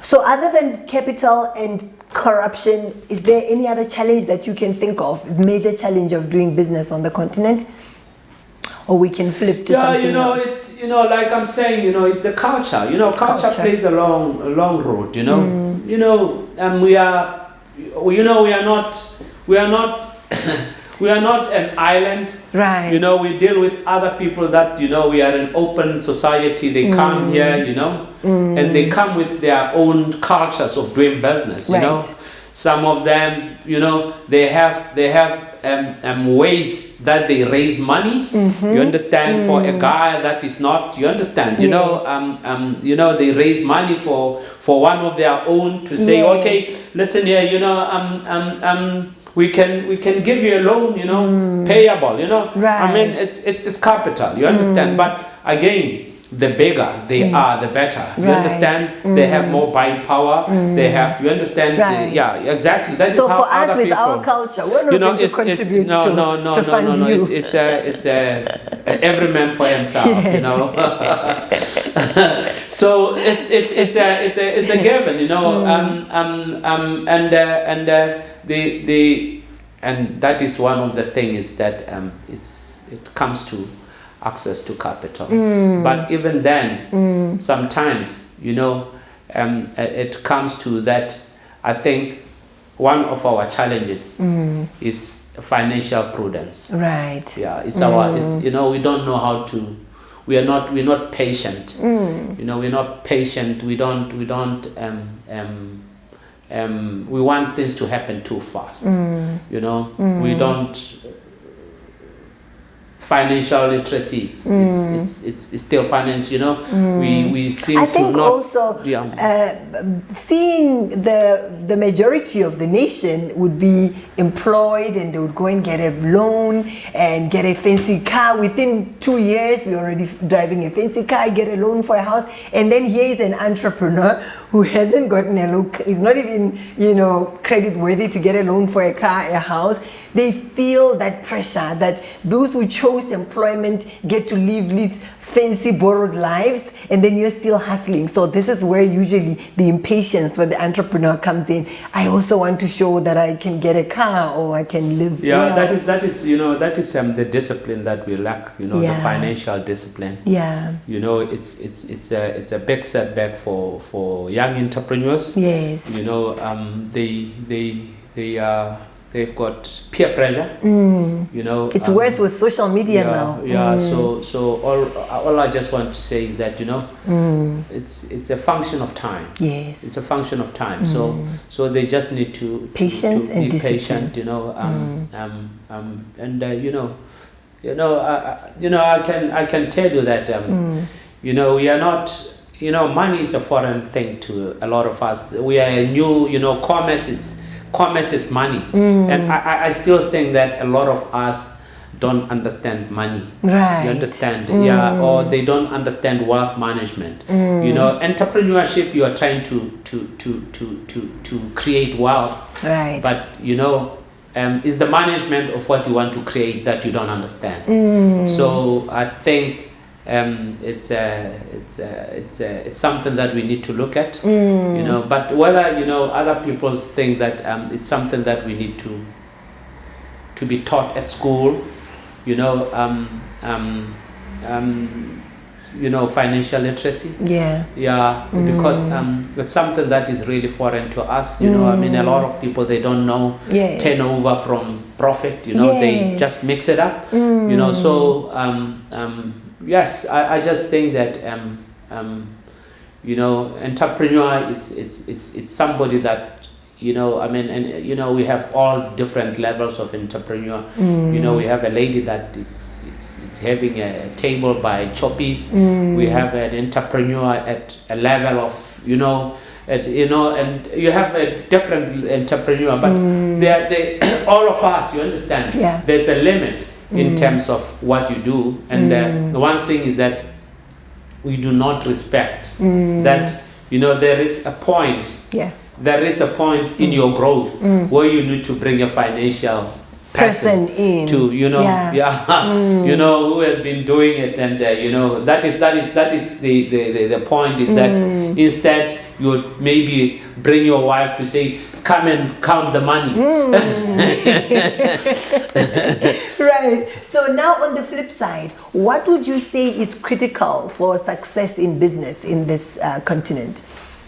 So other than capital and corruption, is there any other challenge that you can think of, major challenge of doing business on the continent? Or we can flip to something else. It's like I'm saying, it's the culture. Culture plays a long road. And we are not an island. Right. We deal with other people that we are an open society. They come here, and they come with their own cultures of doing business. Some of them, they have ways that they raise money. You understand? For a guy that is not, you understand? They raise money for one of their own to say, okay, listen here, we can give you a loan, payable, Right. I mean, it's capital, you understand? But again, the bigger they are, the better. You understand? They have more buying power. They have, you understand? Right. Exactly. That is so how for us, other with people, our culture, we're not going to contribute to fund you. It's every man for himself. So it's a given. And that is one of the things that it comes to access to capital. But even then, sometimes, it comes to that. I think one of our challenges is financial prudence. Right. Yeah, it's we don't know how to. We're not patient. We're not patient. We want things to happen too fast. We don't financial literacy. It's still finance, you know. We seem I to think not, also seeing the majority of the nation would be employed and they would go and get a loan and get a fancy car. Within 2 years, we're already driving a fancy car, get a loan for a house. And then here is an entrepreneur who hasn't gotten a loan, is not even, you know, credit worthy to get a loan for a car, a house. They feel that pressure that those who chose employment get to live these fancy borrowed lives, and then you're still hustling. So this is where usually the impatience with the entrepreneur comes in. I also want to show that I can get a car or I can live well. that is you know, that is the discipline that we lack, you know, the financial discipline. You know, it's a big setback for young entrepreneurs. Yes. You know, they've got peer pressure. You know, it's worse with social media now. So all I just want to say is that, you know, it's a function of time. Yes, it's a function of time. So they just need to patience and be discipline. Patient, you know, I can tell you that you know, we are not. You know, money is a foreign thing to a lot of us. We are new. You know, commerce is money, and I still think that a lot of us don't understand money. Right. You understand? Or they don't understand wealth management. You know, entrepreneurship, you are trying to create wealth. Right. But you know, it's the management of what you want to create that you don't understand. So I think it's something that we need to look at, you know. But whether, you know, other people think that it's something that we need to be taught at school, you know, you know, financial literacy. Because it's something that is really foreign to us, you know. I mean, a lot of people, they don't know turnover from profit, you know. They just mix it up, you know. So yes, I just think that you know, entrepreneur it's somebody that, you know, I mean, and you know, we have all different levels of entrepreneur. You know, we have a lady that is having a table by Choppies. We have an entrepreneur at a level of, you know, and you have a different entrepreneur, but they all of us, you understand, there's a limit in terms of what you do, and the one thing is that we do not respect that, you know, there is a point in your growth where you need to bring a financial person in to, you know, you know, who has been doing it, and you know, that is the point is that instead you would maybe bring your wife to say, come and count the money. Right. So now on the flip side, what would you say is critical for success in business in this continent?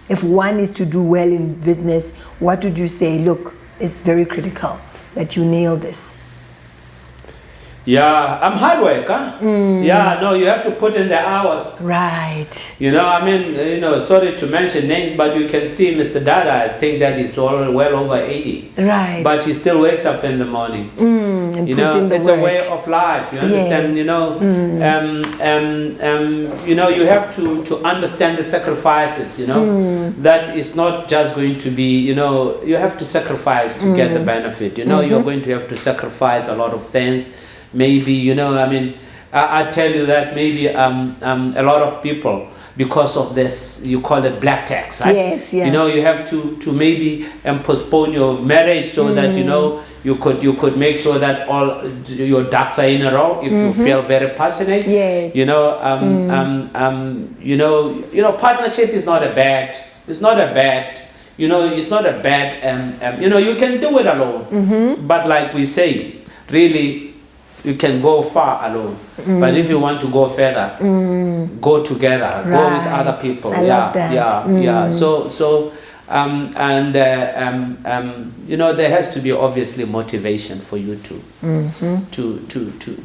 If one is to do well in business, what would you say, look, it's very critical that you nail this? I'm hard work, huh? No, you have to put in the hours. Right. You know, I mean, you know, sorry to mention names, but you can see Mr. Dada, I think that he's well over 80. Right. But he still wakes up in the morning. And you puts know, in the it's work. a way of life. You understand? You know, you know, you have to understand the sacrifices. You know, that is not just going to be. You know, you have to sacrifice to get the benefit. You know, you're going to have to sacrifice a lot of things. Maybe, you know, I mean, I tell you that maybe a lot of people, because of this, you call it black tax, right? Yes, yeah. You know, you have to maybe postpone your marriage so that, you know, you could make sure that all your ducks are in a row if you feel very passionate. Yes. You know, you know, partnership is not a bad. It's not a bad. You know, it's not a bad. You know, you can do it alone. But like we say, really, you can go far alone, but if you want to go further, go together, go with other people. I love that. So you know, there has to be obviously motivation for you to win,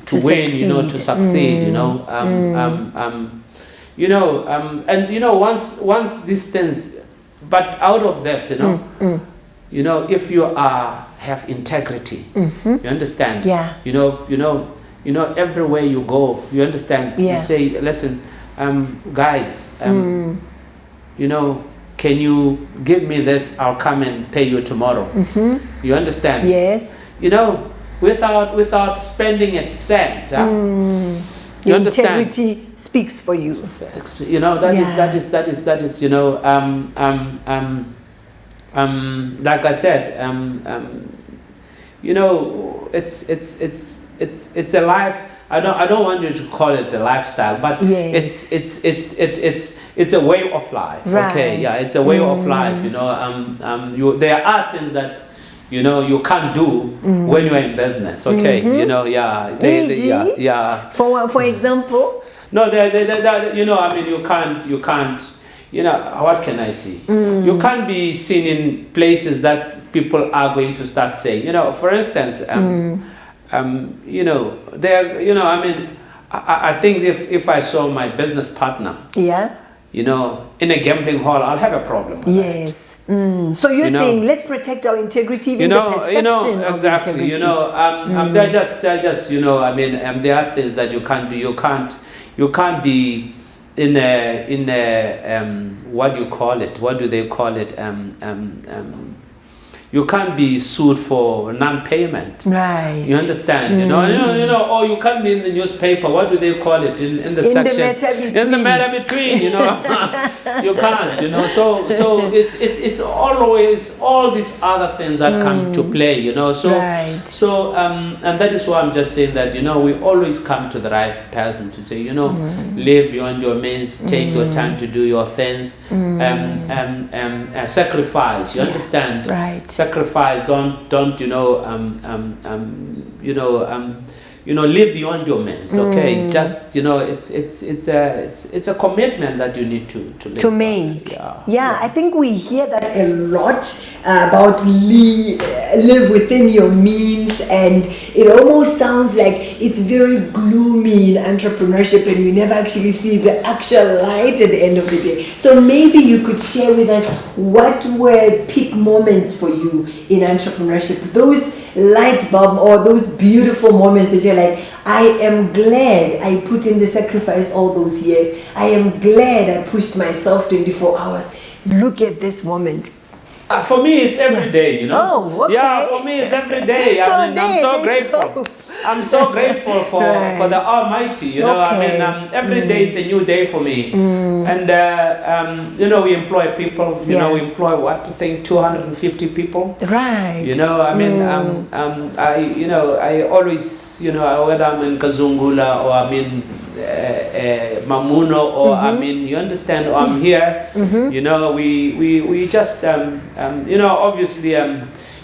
succeed. you know, to succeed. You know, you know, and you know, once these things, but out of this, you know, if you have integrity, you understand? Yeah. You know, you know, everywhere you go, you understand, Yeah. you say, listen, guys, you know, can you give me this? I'll come and pay you tomorrow. You understand? Yes. You know, without spending a cent. You The understand? integrity speaks for you. You know, that Yeah. is, you know, like I said, you know, it's a life. I don't want you to call it a lifestyle, but Yes. it's a way of life. Right. Okay, yeah, it's a way of life. You know, there are things that, you know, you can't do when you're in business. Okay, you know, yeah, E.g.? yeah. For example, No, you know, I mean, you can't, you know, what can I say? You can't be seen in places that people are going to start saying, you know, for instance, you know, you know, I mean, I think if I saw my business partner, yeah. you know, in a gambling hall, I'll have a problem with that. Yes. So you're You know, saying let's protect our integrity, even you know, the perception of exactly. integrity. You know, they're just, you know, I mean, there are things that you can't do. You can't be in a what do you call it? What do they call it? You can't be sued for non-payment. Right. You understand? You know, or you can't be in the newspaper. What do they call it in the section? In the matter between. You know, you can't. You know, so it's always all these other things that come to play. You know, so Right. so and that is why I'm just saying that, you know, we always come to the right person to say, you know, live beyond your means, take your time to do your things, sacrifice. You understand? Right. Sacrifice. Don't you know, live beyond your means. Okay, just, you know, it's a commitment that you need to live To by. make. Yeah. I think we hear that a lot about live within your means, and it almost sounds like it's very gloomy in entrepreneurship and you never actually see the actual light at the end of the day. So maybe you could share with us what were peak moments for you in entrepreneurship, those light bulb or those beautiful moments that you're like, I am glad I put in the sacrifice all those years. I am glad I pushed myself 24 hours. Look at this moment. For me, it's every day, you know. Oh, okay. Yeah, for me, it's every day. So I mean, I'm so there's grateful. hope. I'm so grateful for the Almighty, you know. Okay. I mean, every day is a new day for me. And, you know, we employ people, you know, we employ, what, I think 250 people. Right. You know, I mean, I always, you know, whether I'm in Kazungula or I'm in Mamuno or I'm in, you understand, or I'm here, you know, we just, you know, obviously,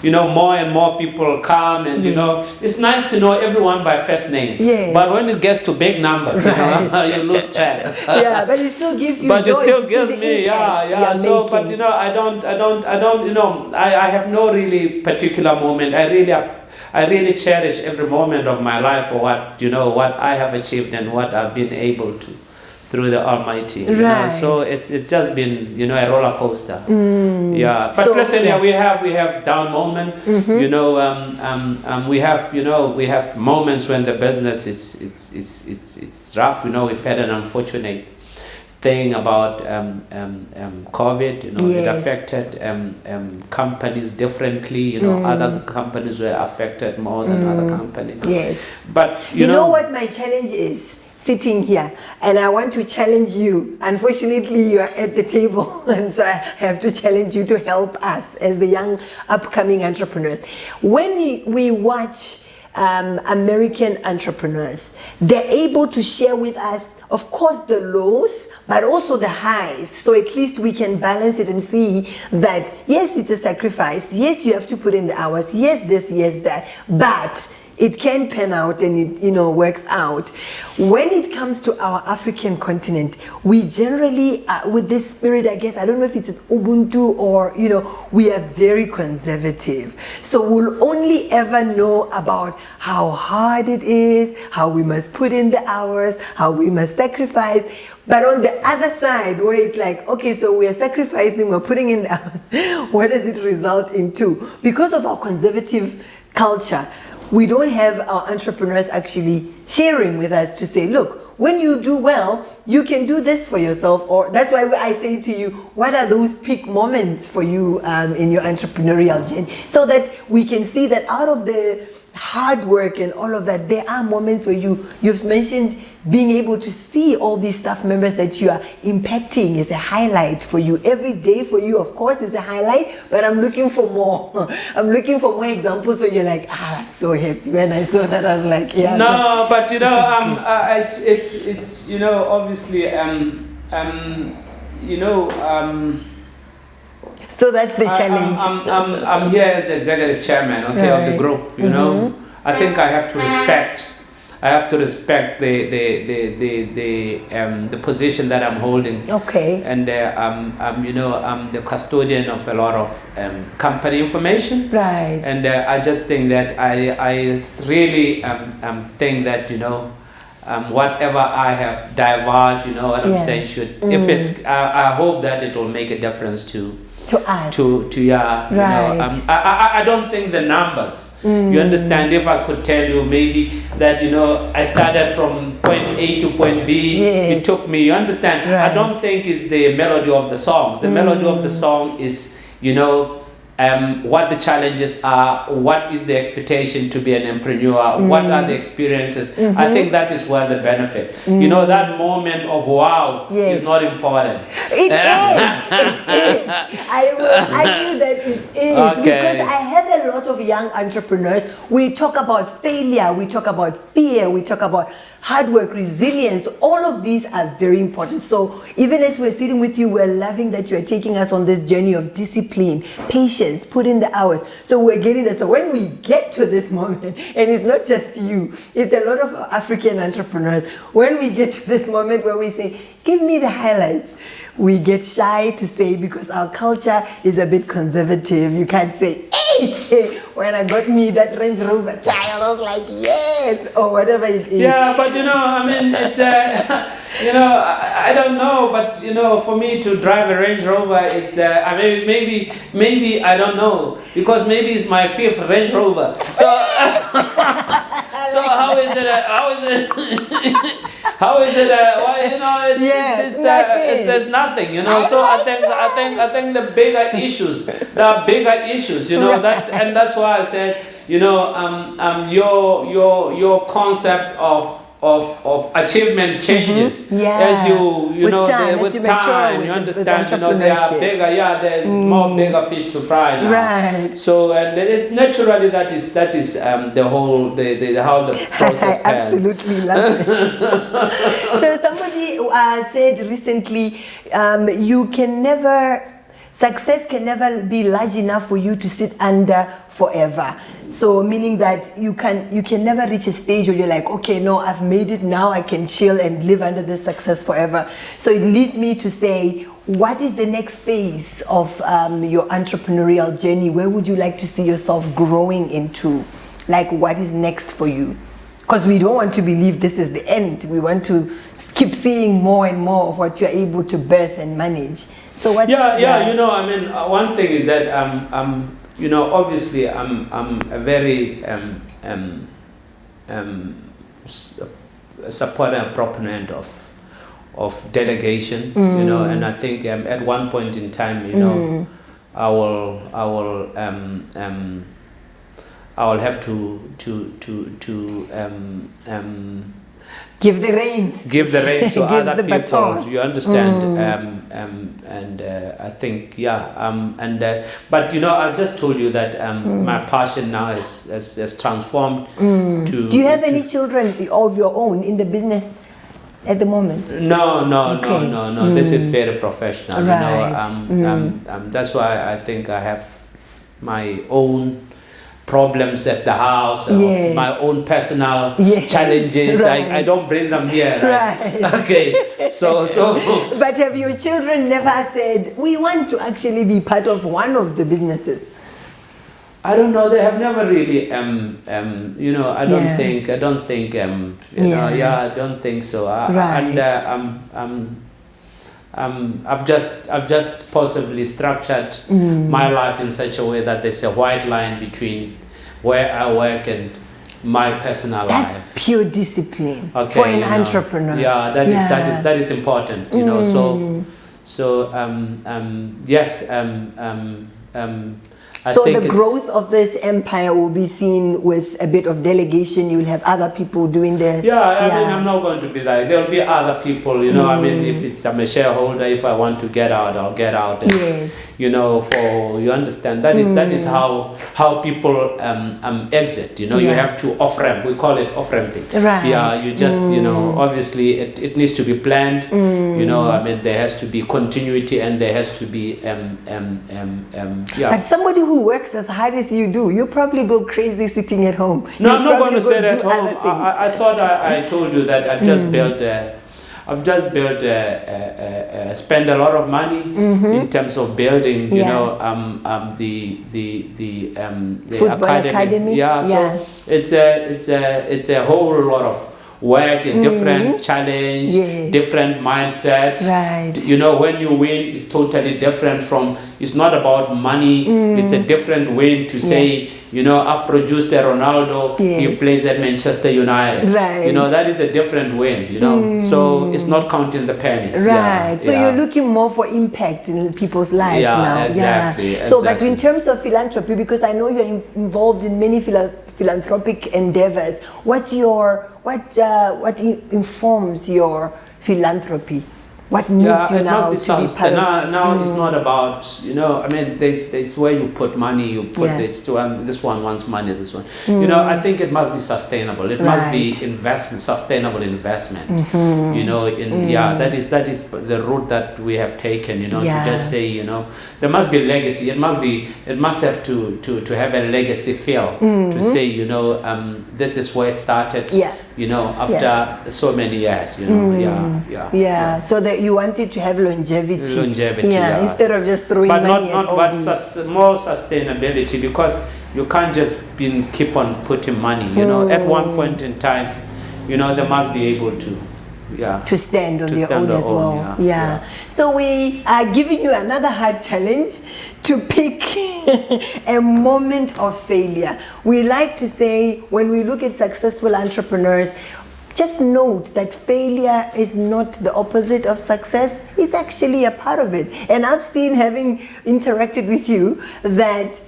you know, more and more people come, and you know, it's nice to know everyone by first name. Yes. But when it gets to big numbers, you know, you lose track. Yeah, but it still gives you But joy it still to see gives the me, impact yeah. you're So, but making. you know, I don't, you know, I have no really particular moment. I really cherish every moment of my life for what, you know, what I have achieved and what I've been able to through the Almighty. You know? So it's just been, you know, a roller coaster. Yeah. But So, listen, yeah. we have down moments. You know, we have moments when the business is rough. You know, we've had an unfortunate thing about COVID. You know, it Yes. affected companies differently. You know, other companies were affected more than other companies. Yes. But You know what my challenge is? Sitting here, and I want to challenge you. Unfortunately, you are at the table, and so I have to challenge you to help us as the young upcoming entrepreneurs. When we watch American entrepreneurs, they're able to share with us, of course, the lows, but also the highs. So at least we can balance it and see that, yes, it's a sacrifice. Yes, you have to put in the hours. Yes, this, yes, that. But it can pan out and it, you know, works out. When it comes to our African continent, we generally, with this spirit, I guess, I don't know if it's Ubuntu or, you know, we are very conservative. So we'll only ever know about how hard it is, how we must put in the hours, how we must sacrifice. But on the other side, where it's like, okay, so we are sacrificing, we're putting in the hours, what does it result into? Because of our conservative culture, we don't have our entrepreneurs actually sharing with us to say, look, when you do well, you can do this for yourself. Or that's why I say to you, what are those peak moments for you in your entrepreneurial journey? So that we can see that out of the hard work and all of that, there are moments where you've mentioned being able to see all these staff members that you are impacting is a highlight for you. Every day for you, of course, is a highlight, but I'm looking for more. I'm looking for more examples where you're like, so happy. When I saw that, I was like, yeah. No, but it's obviously so that's the challenge. I'm here as the executive chairman, of the group. You know, I think I have to respect. I have to respect the position that I'm holding. Okay. And I'm the custodian of a lot of company information. Right. And I just think that I really think that whatever I have divulged, what I'm saying should, I hope that it will make a difference to us. Right. I don't think the numbers. You understand? If I could tell you maybe that I started from point A to point B. Yes. It took me. You understand? Right. I don't think it's the melody of the song. The melody of the song is what the challenges are, what is the expectation to be an entrepreneur, what are the experiences. I think that is where the benefit. That moment of wow is not important. It is. I will argue that it is because I have a lot of young entrepreneurs. We talk about failure, we talk about fear, we talk about hard work, resilience. All of these are very important. So even as we're sitting with you, we're loving that you're taking us on this journey of discipline, patience, put in the hours. So we're getting that. So when we get to this moment, and it's not just you, it's a lot of African entrepreneurs. When we get to this moment where we say, give me the highlights, we get shy to say because our culture is a bit conservative. You can't say, hey, when I got me that Range Rover child, I was like, yes, or whatever it is. Yeah, but it's I don't know, but for me to drive a Range Rover, it's maybe I don't know, because maybe it's my 5th Range Rover. So so how is it? How is it? It's nothing. So I think the bigger issues. There are bigger issues. That, and that's why I said, your concept of achievement changes as with time, you understand. They are bigger. There's more bigger fish to fry now. Right. So and it's naturally that is the whole how the process. I absolutely love it. So somebody said recently, success can never be large enough for you to sit under forever. So meaning that you can never reach a stage where you're like, okay, no, I've made it, now I can chill and live under this success forever. So it leads me to say, what is the next phase of your entrepreneurial journey? Where would you like to see yourself growing into? Like, what is next for you? Because we don't want to believe this is the end. We want to keep seeing more and more of what you're able to birth and manage. So what's one thing is that obviously I'm a very supporter and proponent of delegation, and I think at one point in time, I will have to give the reins to other people. Baton. You understand? I think but I've just told you that my passion now has transformed to. Do you have any children of your own in the business at the moment? No. This is very professional. Right. That's why I think I have my own problems at the house, my own personal challenges. Right. I don't bring them here. Right. Okay. So. But have your children never said, we want to actually be part of one of the businesses? I don't know. They have never really. I don't think. I don't think. I don't think so. Right. And I've just possibly structured my life in such a way that there's a white line between where I work and my personal That's life. pure discipline Okay, for an you know, entrepreneur. Yeah, that is important. You know, so yes. I So think the it's- growth of this empire will be seen with a bit of delegation. You'll have other people doing the... Yeah, I mean, I'm not going to be like, there'll be other people, you know, I mean, if I'm a shareholder, if I want to get out, I'll get out. And, Yes. you know, you understand, that is how people exit, you know, you Yeah. have to off-ramp, we call it off-ramping. Right. Yeah, you just, you know, obviously it needs to be planned, you know, I mean, there has to be continuity and there has to be, yeah. But somebody who works as hard as you do, you probably go crazy sitting at home. No, You I'm not going to probably say go that do home. other things. I thought I told you that I've just built spend a lot of money in terms of building, you Yeah. know, the Football academy. Yeah, so it's a whole lot of work, a different challenge, Yes. different mindset. Right. You know, when you win, it's totally different from. It's not about money. It's a different win to say. You know, I've produced a Ronaldo, he Yes. plays at Manchester United. Right. You know, that is a different win, you know. So it's not counting the pennies. Right. Yeah, So yeah. you're looking more for impact in people's lives Yeah, now. exactly, Yeah. So, but exactly. in terms of philanthropy, because I know you're involved in many philanthropic endeavors, what informs your philanthropy? What moves you it now must to be part of? now it's not about, you know, I mean, there's where you put money, you put Yeah. it to, this one wants money, this one. You know, I think it must be sustainable. It must be Right. investment, sustainable investment. You know, that is the route that we have taken, you know, Yeah. to just say, you know, there must be legacy. It must have to have a legacy feel, to say, you know, this is where it started. Yeah. You know, after so many years, you know, Yeah, so that you wanted to have longevity. Longevity, yeah. yeah. Instead of just throwing but money at all but these. more sustainability, because you can't just keep on putting money, you know. At one point in time, you know, they must be able to to stand on to their stand own on as their own, well. yeah. So we are giving you another hard challenge to pick a moment of failure. We like to say, when we look at successful entrepreneurs, just note that failure is not the opposite of success. It's actually a part of it. And I've seen, having interacted with you, that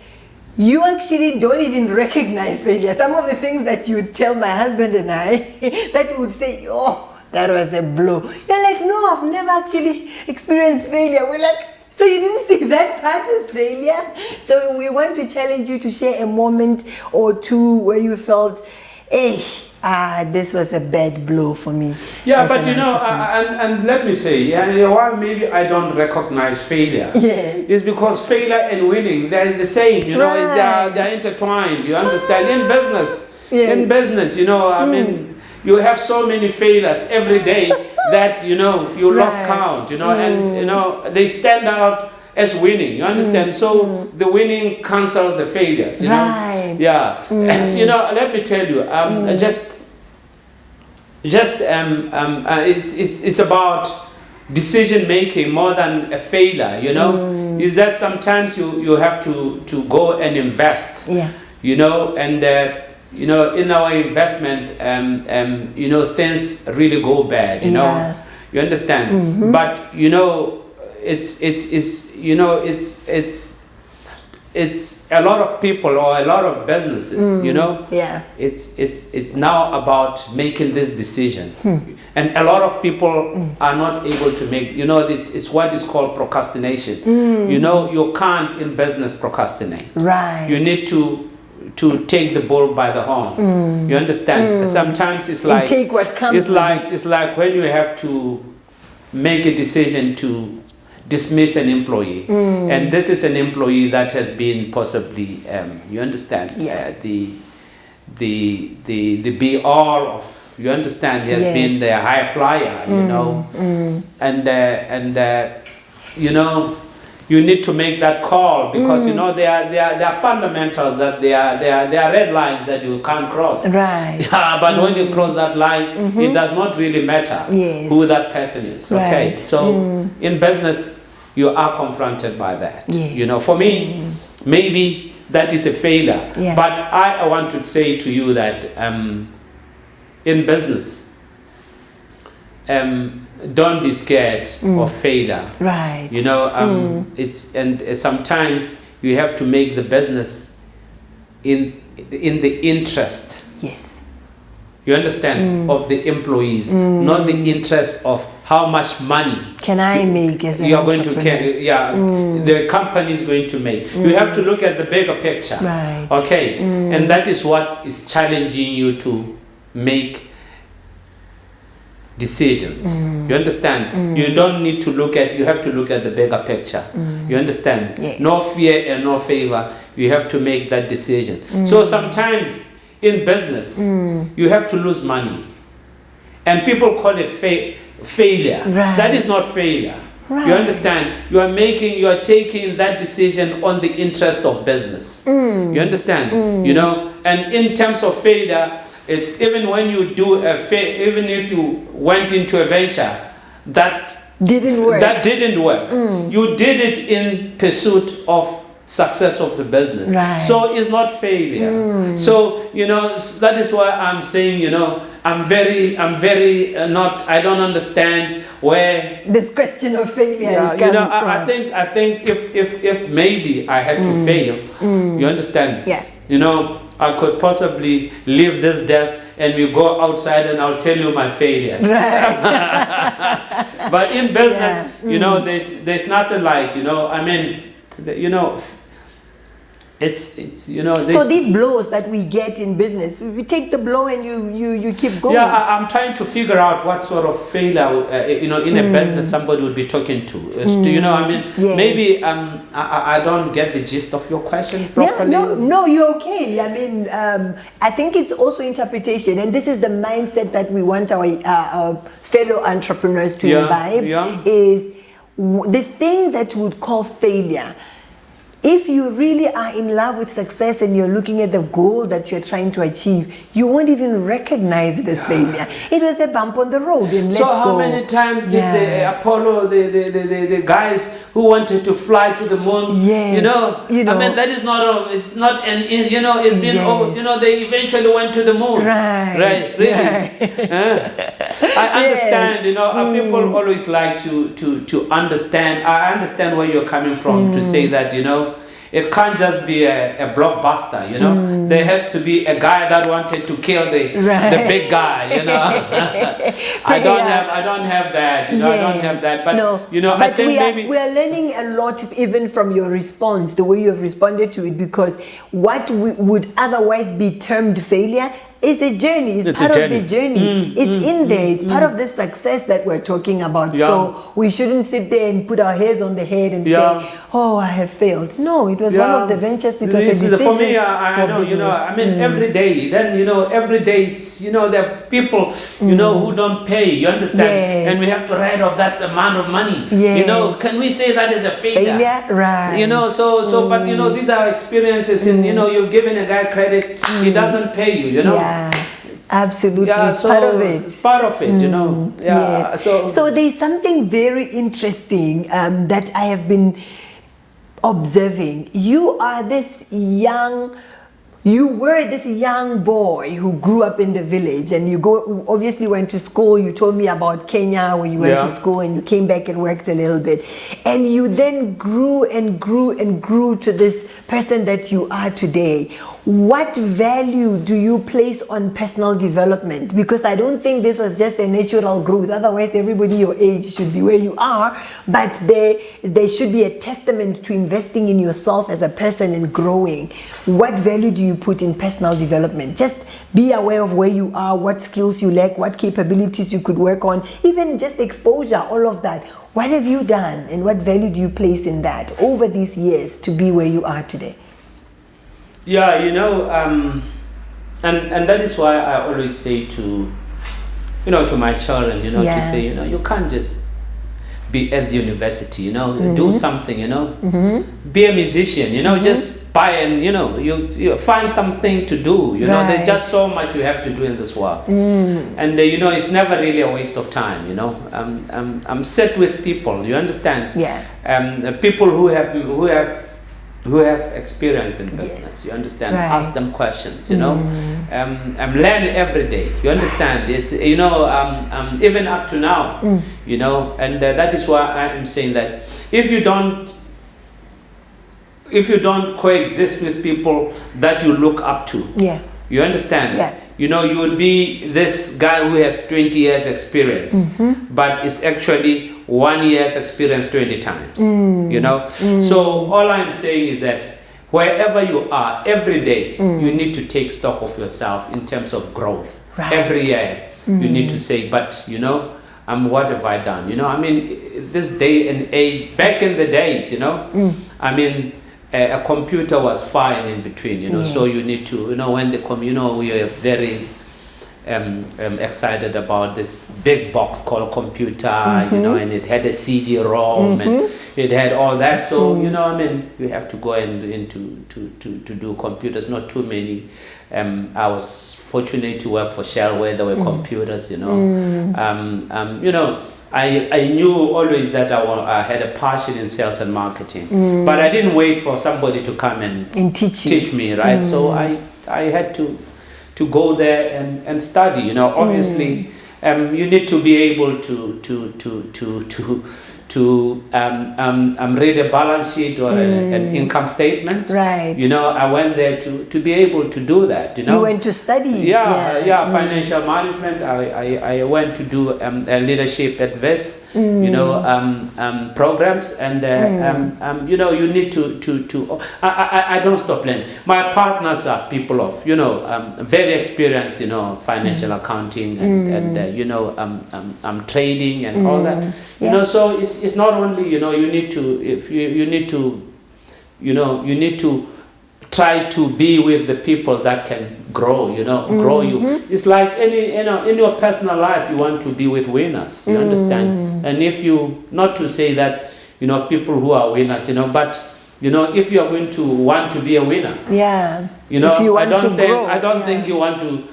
you actually don't even recognize failure. Some of the things that you would tell my husband and I, that would say, oh, that was a blow. You're like, no, I've never actually experienced failure. We're like, so you didn't see that part as failure? So we want to challenge you to share a moment or two where you felt, hey, this was a bad blow for me. Yeah, as but an you know, entrepreneur. and let me say, why maybe I don't recognize failure. Yes. Is because failure and winning, they're the same, you know, Right. they're intertwined, you understand? In business, Yes. you know, I mean, you have so many failures every day that, you know, you lost Right. count, you know, and, you know, they stand out as winning, you understand? So the winning cancels the failures, you Right. know? Yeah. You know, let me tell you, it's about decision making more than a failure, you know. Is that sometimes you have to go and invest, Yeah. you know, and you know, in our investment, you know, things really go bad, you Yeah. know, you understand. But you know, it's you know, it's a lot of people or a lot of businesses, you know. Yeah. It's now about making this decision, and a lot of people are not able to make, you know, it's what is called procrastination. You know, you can't in business procrastinate. Right. You need to take the bull by the horn. You understand? Sometimes it's like take what comes it's with like when you have to make a decision to dismiss an employee, and this is an employee that has been possibly, you understand, Yeah. the be all of, you understand, he has Yes. been the high flyer, you know, and you know, you need to make that call, because you know there are fundamentals, that there are red lines that you can't cross. Right. Yeah, but when you cross that line, it does not really matter Yes. who that person is. Okay, Right. so in business, you are confronted by that. Yes. You know, for me, maybe that is a failure. Yeah. But I want to say to you that in business, don't be scared of failure. Right. You know, it's and sometimes you have to make the business in the interest. Yes. You understand, of the employees, not the interest of how much money can I make as an you are going to entrepreneur? the company is going to make. You have to look at the bigger picture. Right. Okay. And that is what is challenging you to make decisions. You understand? You don't need to look at, you have to look at the bigger picture. You understand? Yes. No fear and no favor. You have to make that decision. So sometimes in business, you have to lose money. And people call it failure. Right. That is not failure. Right. You understand? You are taking that decision on the interest of business. You understand? You know, and in terms of failure, it's even when you do even if you went into a venture that didn't work. You did it in pursuit of success of the business. Right. So it's not failure. So, you know, that is why I'm saying, you know, I'm very not, I don't understand where this question of failure is coming you know, from. I think if maybe I had to fail, you understand? Yeah. You know, I could possibly leave this desk and we go outside and I'll tell you my failures. Right. But in business, you know, there's nothing like, you know, I mean, you know, it's you know. So these blows that we get in business, you take the blow and you keep going. Yeah, I'm trying to figure out what sort of failure, you know, in a business somebody would be talking to. Do you know? I mean, Yes. maybe I don't get the gist of your question properly. Yeah, no, you're okay. I mean, I think it's also interpretation, and this is the mindset that we want our fellow entrepreneurs to imbibe. Yeah. Is the thing that we would call failure. If you really are in love with success and you're looking at the goal that you're trying to achieve, you won't even recognize it as failure. It was a bump on the road and let's go. So how many times did the Apollo, the guys who wanted to fly to the moon, Yes, you know, I mean, that is not, it's not an, you know, it's been, you know, they eventually went to the moon. Right. Really. Right. I understand, you know, people always like to understand. I understand where you're coming from to say that, you know, it can't just be a blockbuster, you know. There has to be a guy that wanted to kill the big guy, you know. I don't have that, you know. Yes. I don't have that, but no, you know, but I think we are learning a lot even from your response, the way you have responded to it, because what would otherwise be termed failure is a journey. It's part of the journey. It's in there. It's part of the success that we're talking about. Yeah. So we shouldn't sit there and put our heads on the head and say, "Oh, I have failed." No, it was one of the ventures. It was a decision. For me, I know, you know, I mean, every day. Then, you know, every day, you know, there are people, you know, who don't pay. You understand? Yes. And we have to write off that amount of money. Yes. You know, can we say that is a failure? Failure, right? You know, so, but you know, these are experiences. And you know, you've given a guy credit, he doesn't pay you. You know. Yeah. Absolutely, Yeah, it's so part of it. It's part of it, you know. Yeah. Yes. So there's something very interesting that I have been observing. You were this young boy who grew up in the village, and you obviously went to school. You told me about Kenya, where you went to school and you came back and worked a little bit, and you then grew and grew and grew to this person that you are today. What value do you place on personal development? Because I don't think this was just a natural growth. Otherwise, everybody your age should be where you are. But there should be a testament to investing in yourself as a person and growing. What value do you put in personal development? Just be aware of where you are, what skills you lack, what capabilities you could work on, even just exposure, all of that. What have you done and what value do you place in that over these years to be where you are today? Yeah, you know, and that is why I always say to, you know, to my children, you know, to say, you know, you can't just be at the university, you know, do something, you know, be a musician, you know, just buy and, you know, you find something to do, you know, there's just so much you have to do in this world. And, you know, it's never really a waste of time, you know. I'm set with people, you understand? Yeah. People who have who have experience in business. Yes. You understand? Right. Ask them questions. You know, learn every day. You understand? It's even up to now. You know, and that is why I am saying that if you don't coexist with people that you look up to, you understand? Yeah. You know, you would be this guy who has 20 years experience, but it's actually 1 year's experience 20 times. You know, so all I'm saying is that wherever you are, every day, you need to take stock of yourself in terms of growth. Right. Every year, you need to say, but you know, what have I done? You know, I mean, this day and age, back in the days, you know, I mean, a computer was fine in between, you know. Yes. So you need to, you know, when we are very excited about this big box called computer, you know, and it had a CD-ROM and it had all that. So you know, I mean, you have to go into to do computers. Not too many. I was fortunate to work for Shell where there were computers, you know. You know, I knew always that I had a passion in sales and marketing, but I didn't wait for somebody to come and teach me, right? So I had to go there and study. You know, obviously, you need to be able to read a balance sheet or an income statement. Right. You know, I went there to be able to do that. You know, you went to study. Financial management. I went to do leadership at VETS. You know, programs, and you know, you need to. I don't stop learning. My partners are people of, you know, very experienced, you know, financial accounting and you know, trading and all that. You know, so it's not only, you know, you need to try to be with the people that can grow, you know, grow you. It's like any, you know, in your personal life, you want to be with winners, you understand? And if you, not to say that, you know, people who are winners, you know, but, you know, if you are going to want to be a winner, you know, I don't think you want to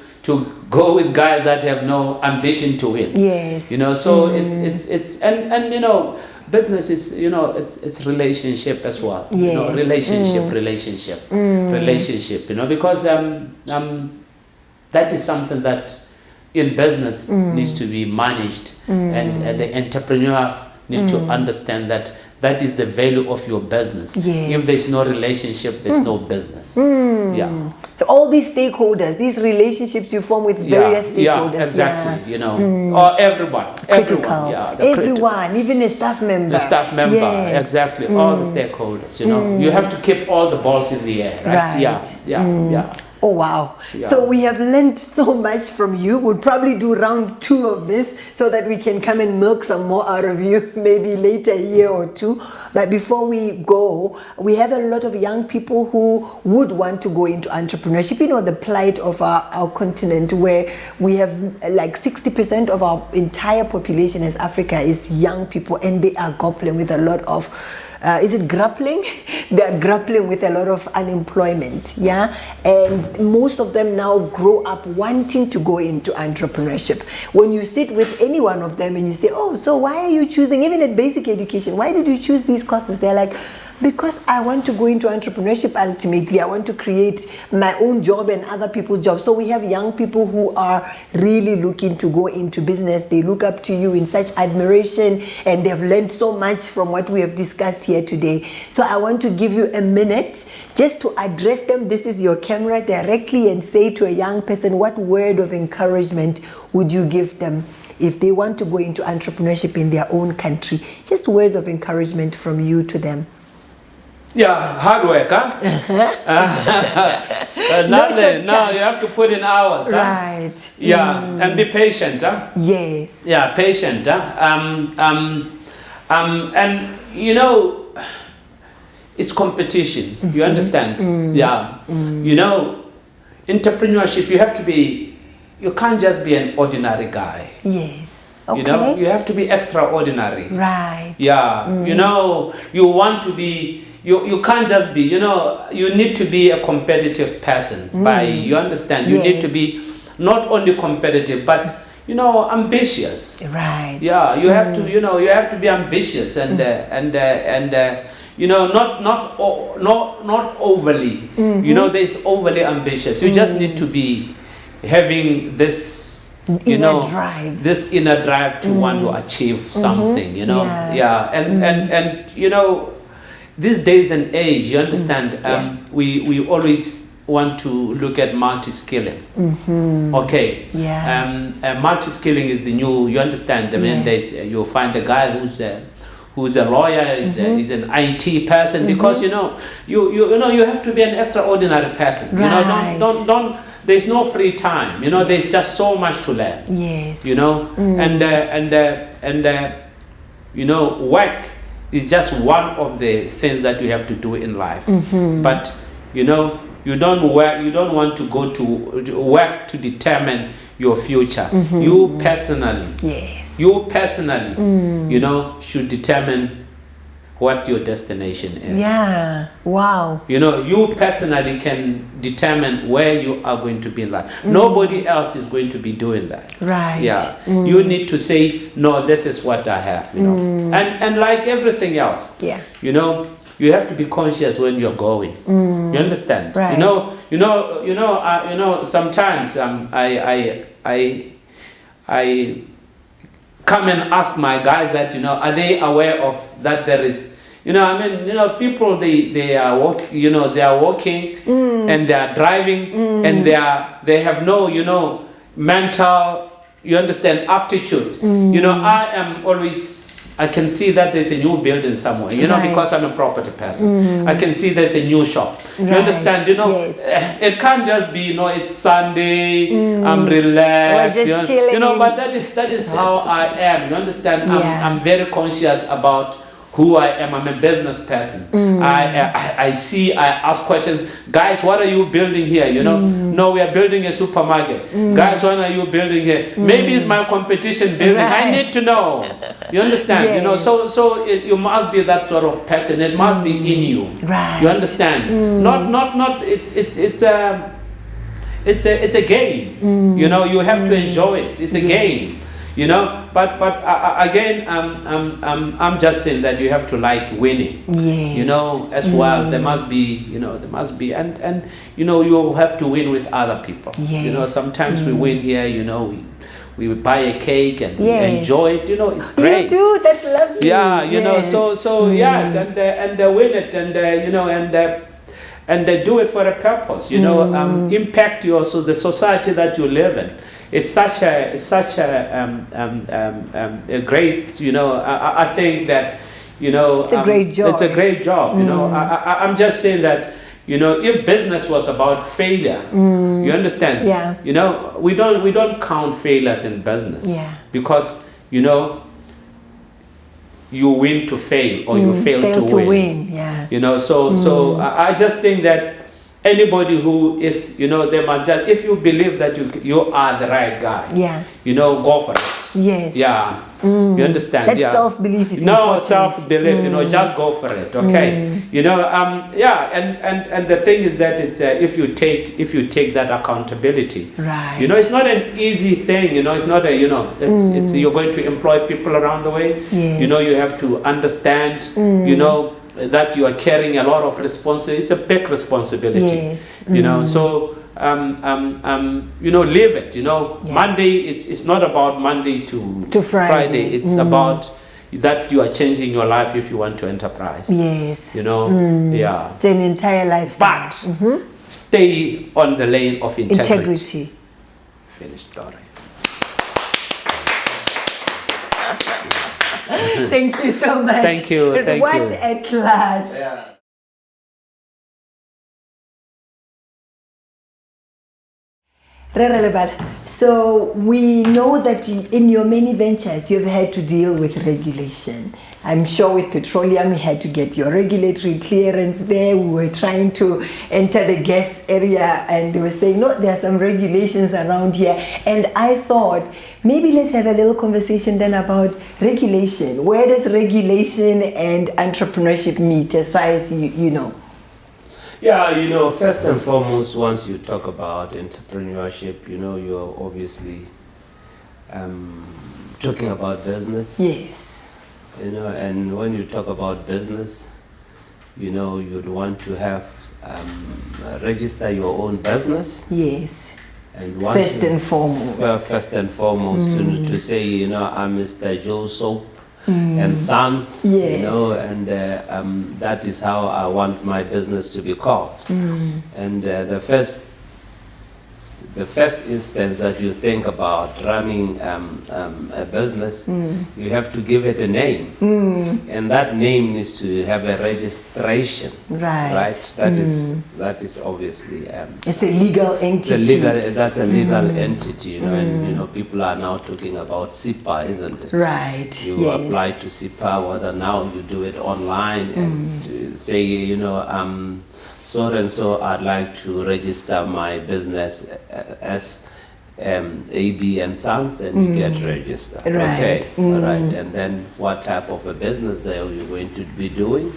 go with guys that have no ambition to win. Yes. You know, so it's and you know, business is, you know, it's relationship as well. Yes. You know, relationship, you know, because that is something that in business needs to be managed, and the entrepreneurs need to understand that is the value of your business. Yes. If there's no relationship, there's no business. Yeah. All these stakeholders, these relationships you form with various stakeholders. Yeah, exactly. You know, or everyone. Critical. Everyone, even a staff member. The staff member, Yes. exactly. All the stakeholders. You know, you have to keep all the balls in the air, right? Yeah. Oh wow. Yeah. So we have learned so much from you. We'll probably do round 2 of this so that we can come and milk some more out of you maybe later, a year or 2. But before we go, we have a lot of young people who would want to go into entrepreneurship. You know, the plight of our continent, where we have like 60% of our entire population as Africa is young people, and they are grappling with a lot of grappling? They're grappling with a lot of unemployment, and most of them now grow up wanting to go into entrepreneurship. When you sit with any one of them and you say, oh, so why are you choosing, even at basic education, why did you choose these courses? They're like, because I want to go into entrepreneurship ultimately. I want to create my own job and other people's jobs. So we have young people who are really looking to go into business. They look up to you in such admiration, and they've learned so much from what we have discussed here today. So I want to give you a minute just to address them. This is your camera directly, and say to a young person, what word of encouragement would you give them if they want to go into entrepreneurship in their own country? Just words of encouragement from you to them. Yeah, hard work, huh? Now you have to put in hours, huh? Right. Yeah, and be patient, huh? Yes. Yeah, patient, huh? And you know, it's competition. You understand? Yeah. You know, entrepreneurship, you can't just be an ordinary guy. Yes. Okay. You know, you have to be extraordinary. Right. Yeah. You know, you want to be. You can't just be, you know, you need to be a competitive person. You understand? You need to be not only competitive, but, you know, ambitious. Right. Yeah, you have to, you know, you have to be ambitious and not overly. There's overly ambitious. You just need to be having this drive. This inner drive to want to achieve something. And these days and age, you understand, we always want to look at multi-skilling. Okay. Multi-skilling is the new, you understand, I mean, you'll find a guy who's a lawyer, is an IT person, because you have to be an extraordinary person. Right. Don't there's no free time. There's just so much to learn. Yes. Work is just one of the things that you have to do in life. But you don't want to go to work to determine your future. You personally should determine what your destination is. Yeah. Wow. You personally can determine where you are going to be in life. Nobody else is going to be doing that. Right. Yeah. You need to say, no, this is what I have, And like everything else, you have to be conscious when you're going. You understand? Right. Sometimes I come and ask my guys that, are they aware of that there is, people, they are walking and they are driving and they have no, mental, you understand, aptitude. I can see that there's a new building somewhere, because I'm a property person. I can see there's a new shop. You understand, it can't just be, it's Sunday, I'm relaxed, but that is how I am. You understand? I'm very conscious about who I am. I'm a business person. I see, I ask questions. Guys, what are you building here? No, we are building a supermarket. Guys, what are you building here? Maybe it's my competition building. Right. I need to know. You understand? So you must be that sort of person. It must be in you. Right. You understand? Not. It's a game. You have to enjoy it. It's a game. But again, I'm just saying that you have to like winning. Yes. As well. There must be, and you have to win with other people. Yes. Sometimes we win here. We buy a cake and we enjoy it. It's great. You do. That's lovely. Yeah. Yes. So yes, and win it, and do it for a purpose. Impact also the society that you live in. It's such a great, I think that, it's a great job. It's a great job, I'm just saying that, if business was about failure, you understand? Yeah. We don't count failures in business. Yeah. Because, you win to fail or you fail to win. Yeah. So I just think that anybody who is, they must just, if you believe that you are the right guy, go for it. Yes. Yeah. You understand? That self-belief is no important. self-belief, just go for it. Okay. And the thing is that it's if you take that accountability. Right. It's not an easy thing, it's not a, it's you're going to employ people around the way. Yes. You have to understand, that you are carrying a lot of responsibility. It's a big responsibility. Yes. So live it. Monday, it's not about Monday to Friday. It's about that you are changing your life if you want to enterprise. Yes. Yeah. It's an entire lifestyle. But stay on the lane of integrity. Finish story. Thank you so much. Thank you. What a class. Yeah. Ralebala, so we know that in your many ventures you've had to deal with regulation. I'm sure with petroleum you had to get your regulatory clearance there. We were trying to enter the gas area and they were saying, no, there are some regulations around here. And I thought, maybe let's have a little conversation then about regulation. Where does regulation and entrepreneurship meet as far as you know? Yeah, first and foremost, once you talk about entrepreneurship, you're obviously talking about business. Yes. And when you talk about business, you'd want to have register your own business. Yes. And First and foremost. First and foremost, to say, I'm Mr. Joe Soap and Sons, Yes. and that is how I want my business to be called. And the first instance that you think about running a business, you have to give it a name, and that name needs to have a registration. Right. That is obviously it's a legal entity. That's a legal entity, and people are now talking about SIPA, isn't it? Right. You apply to SIPA, whether now you do it online and say, so and so, I'd like to register my business as AB and Sons, and you get registered. Right. Okay, all right. And then what type of a business that you're going to be doing?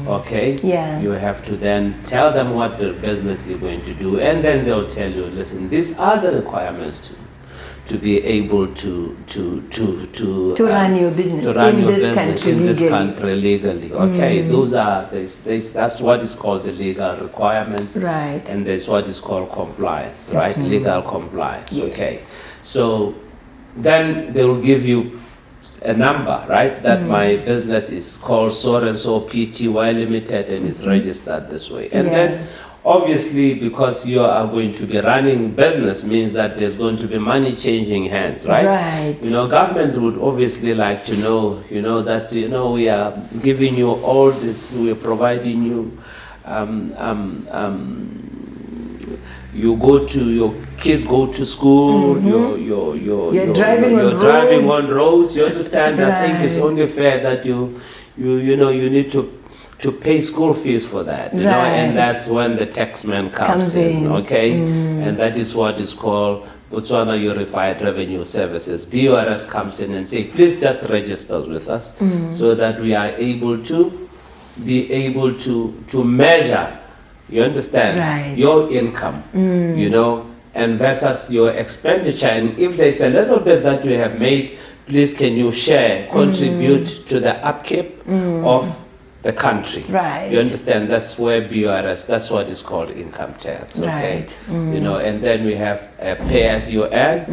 Okay. Yeah. You have to then tell them what the business you're going to do, and then they'll tell you, listen, these are the requirements to be able to run your business in this country legally. Okay, that's what is called the legal requirements. Right. And there's what is called compliance, right? Legal compliance. Yes. Okay. So then they will give you a number, right? That my business is called so and so Pty Limited and it's registered this way. And then obviously, because you are going to be running business, means that there's going to be money changing hands, right? Right. Government would obviously like to know, that, we are giving you all this, we're providing you, your kids go to school, you're driving on roads, you understand? Right. I think it's only fair that you need to pay school fees for that, Right. and that's when the taxman comes in, okay? And that is what is called Botswana Unified Revenue Services. BURS comes in and say, please just register with us so that we are able to measure, you understand, Right. your income, and versus your expenditure. And if there's a little bit that you have made, please can you contribute to the upkeep of the country. Right. You understand? That's where BURS, that's what is called income tax. Okay. Right. And then we have pay as you earn,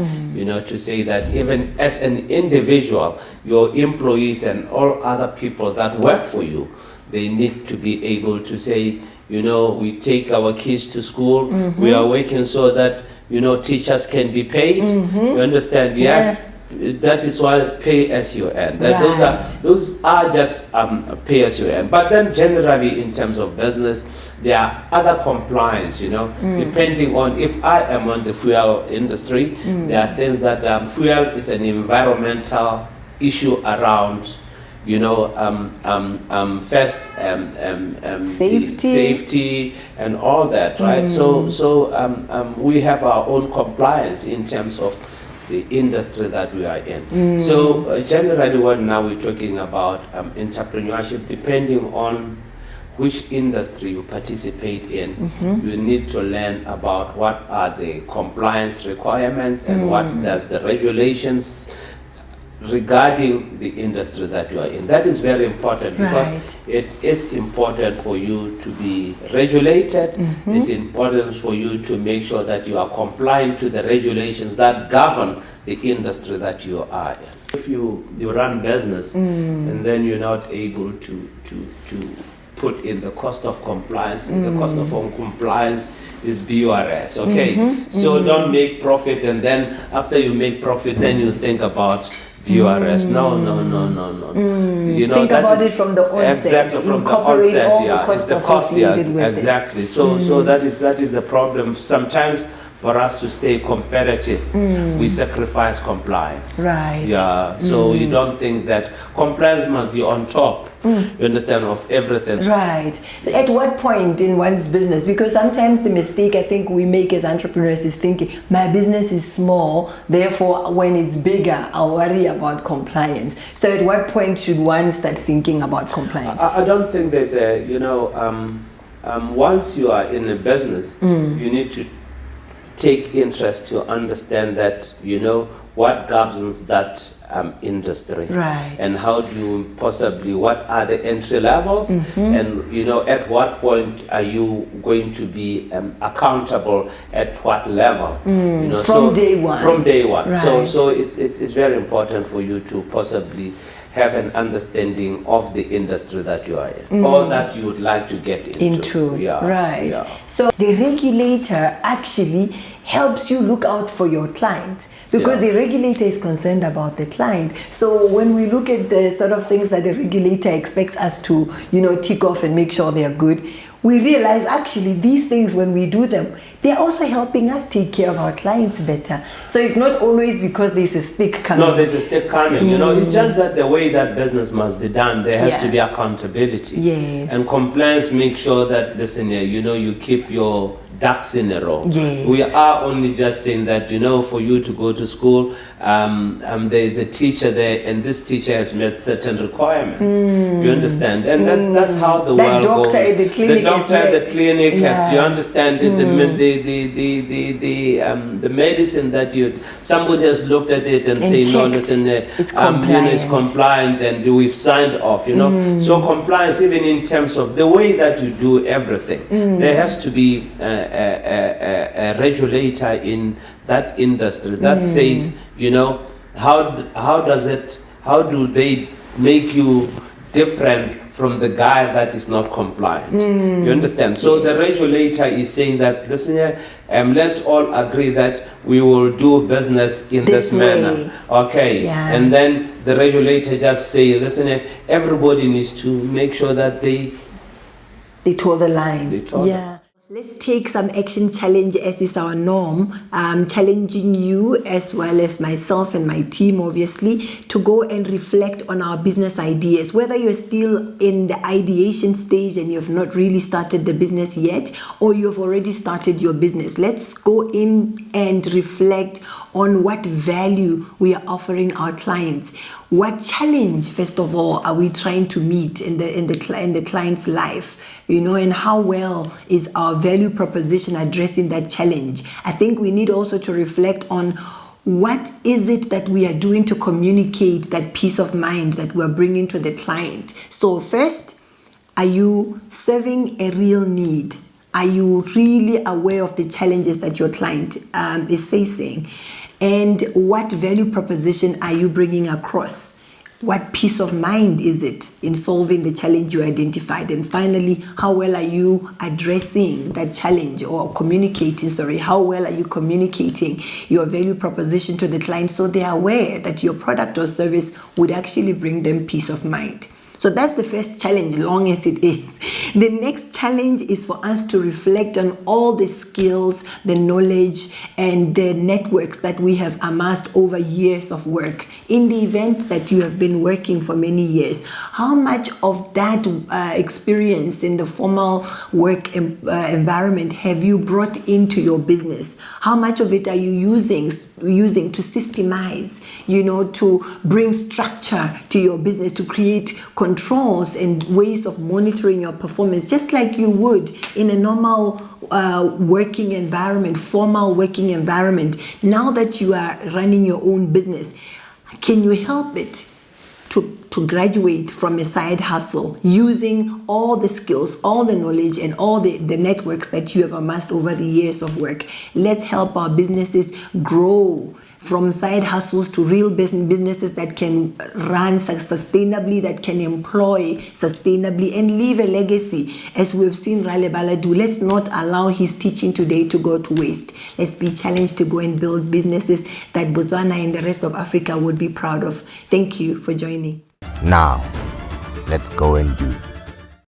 to say that even as an individual, your employees and all other people that work for you, they need to be able to say, we take our kids to school, we are working so that, teachers can be paid. You understand? Yes. Yeah. That is why pay as you earn. Right. Those are just pay as you earn. But then generally in terms of business, there are other compliance, depending on if I am on the fuel industry, there are things that fuel is an environmental issue around, first safety and all that, right? So we have our own compliance in terms of the industry that we are in. So generally what now we're talking about entrepreneurship, depending on which industry you participate in, you need to learn about what are the compliance requirements and what does the regulations regarding the industry that you are in. That is very important because it is important for you to be regulated. It's important for you to make sure that you are complying to the regulations that govern the industry that you are in. If you run business and then you're not able to put in the cost of compliance, the cost of compliance is BURS, okay? So don't make profit and then after you make profit, then you think about BURS. No. Think about it from the onset. Exactly, from the onset, it's the cost associated with exactly. So that is a problem. Sometimes for us to stay competitive, we sacrifice compliance. Right. Yeah. So you don't think that compliance must be on top. You understand, of everything. Right. At what point in one's business? Because sometimes the mistake I think we make as entrepreneurs is thinking, my business is small, therefore when it's bigger, I'll worry about compliance. So at what point should one start thinking about compliance? I don't think there's a, once you are in a business, you need to take interest to understand that, what governs that industry, Right. and how do you possibly, what are the entry levels, and at what point are you going to be accountable at what level, From day one. From day one. Right. So it's very important for you to possibly have an understanding of the industry that you are in, or that you would like to get into. Yeah. Right. Yeah. So the regulator actually helps you look out for your clients, because Yeah. the regulator is concerned about the client. So when we look at the sort of things that the regulator expects us to, tick off and make sure they are good, we realize actually these things, when we do them, they're also helping us take care of our clients better. So it's not always because there's a stick coming. No, there's a stick coming. It's just that the way that business must be done, there has to be accountability. Yes. And compliance make sure that, listen here, you keep your ducks in a row. Yes. We are only just saying that, for you to go to school, there is a teacher there, and this teacher has met certain requirements. You understand? And that's how the world goes. At the clinic, the doctor at the clinic has, you understand, the medicine that somebody has looked at it and say, no, listen, it's compliant. It's compliant, and we've signed off. So compliance, even in terms of the way that you do everything, there has to be a regulator in that industry that says, how do they make you different from the guy that is not compliant? You understand? So the regulator is saying that, listen here, let's all agree that we will do business in this manner. Okay. Yeah. And then the regulator just say, listen here, everybody needs to make sure that they toe the line. They toe the- Let's take some action challenge, as is our norm, challenging you as well as myself and my team, obviously, to go and reflect on our business ideas. Whether you're still in the ideation stage and you've not really started the business yet, or you've already started your business, let's go in and reflect on what value we are offering our clients. What challenge, first of all, are we trying to meet in the client's life? And how well is our value proposition addressing that challenge? I think we need also to reflect on what is it that we are doing to communicate that peace of mind that we're bringing to the client. So first, are you serving a real need? Are you really aware of the challenges that your client is facing? And what value proposition are you bringing across? What peace of mind is it in solving the challenge you identified? And finally, how well are you addressing that challenge, or how well are you communicating your value proposition to the client so they are aware that your product or service would actually bring them peace of mind? So that's the first challenge, long as it is. The next challenge is for us to reflect on all the skills, the knowledge, and the networks that we have amassed over years of work. In the event that you have been working for many years, how much of that experience in the formal work environment have you brought into your business? How much of it are you using to systemize, to bring structure to your business, to create controls and ways of monitoring your performance, just like you would in a normal working environment, formal working environment? Now that you are running your own business, can you help it to graduate from a side hustle using all the skills, all the knowledge, and all the networks that you have amassed over the years of work? Let's help our businesses grow from side hustles to real businesses that can run sustainably, that can employ sustainably and leave a legacy, as we've seen Ralebala do. Let's not allow his teaching today to go to waste. Let's be challenged to go and build businesses that Botswana and the rest of Africa would be proud of. Thank you for joining. Now, let's go and do.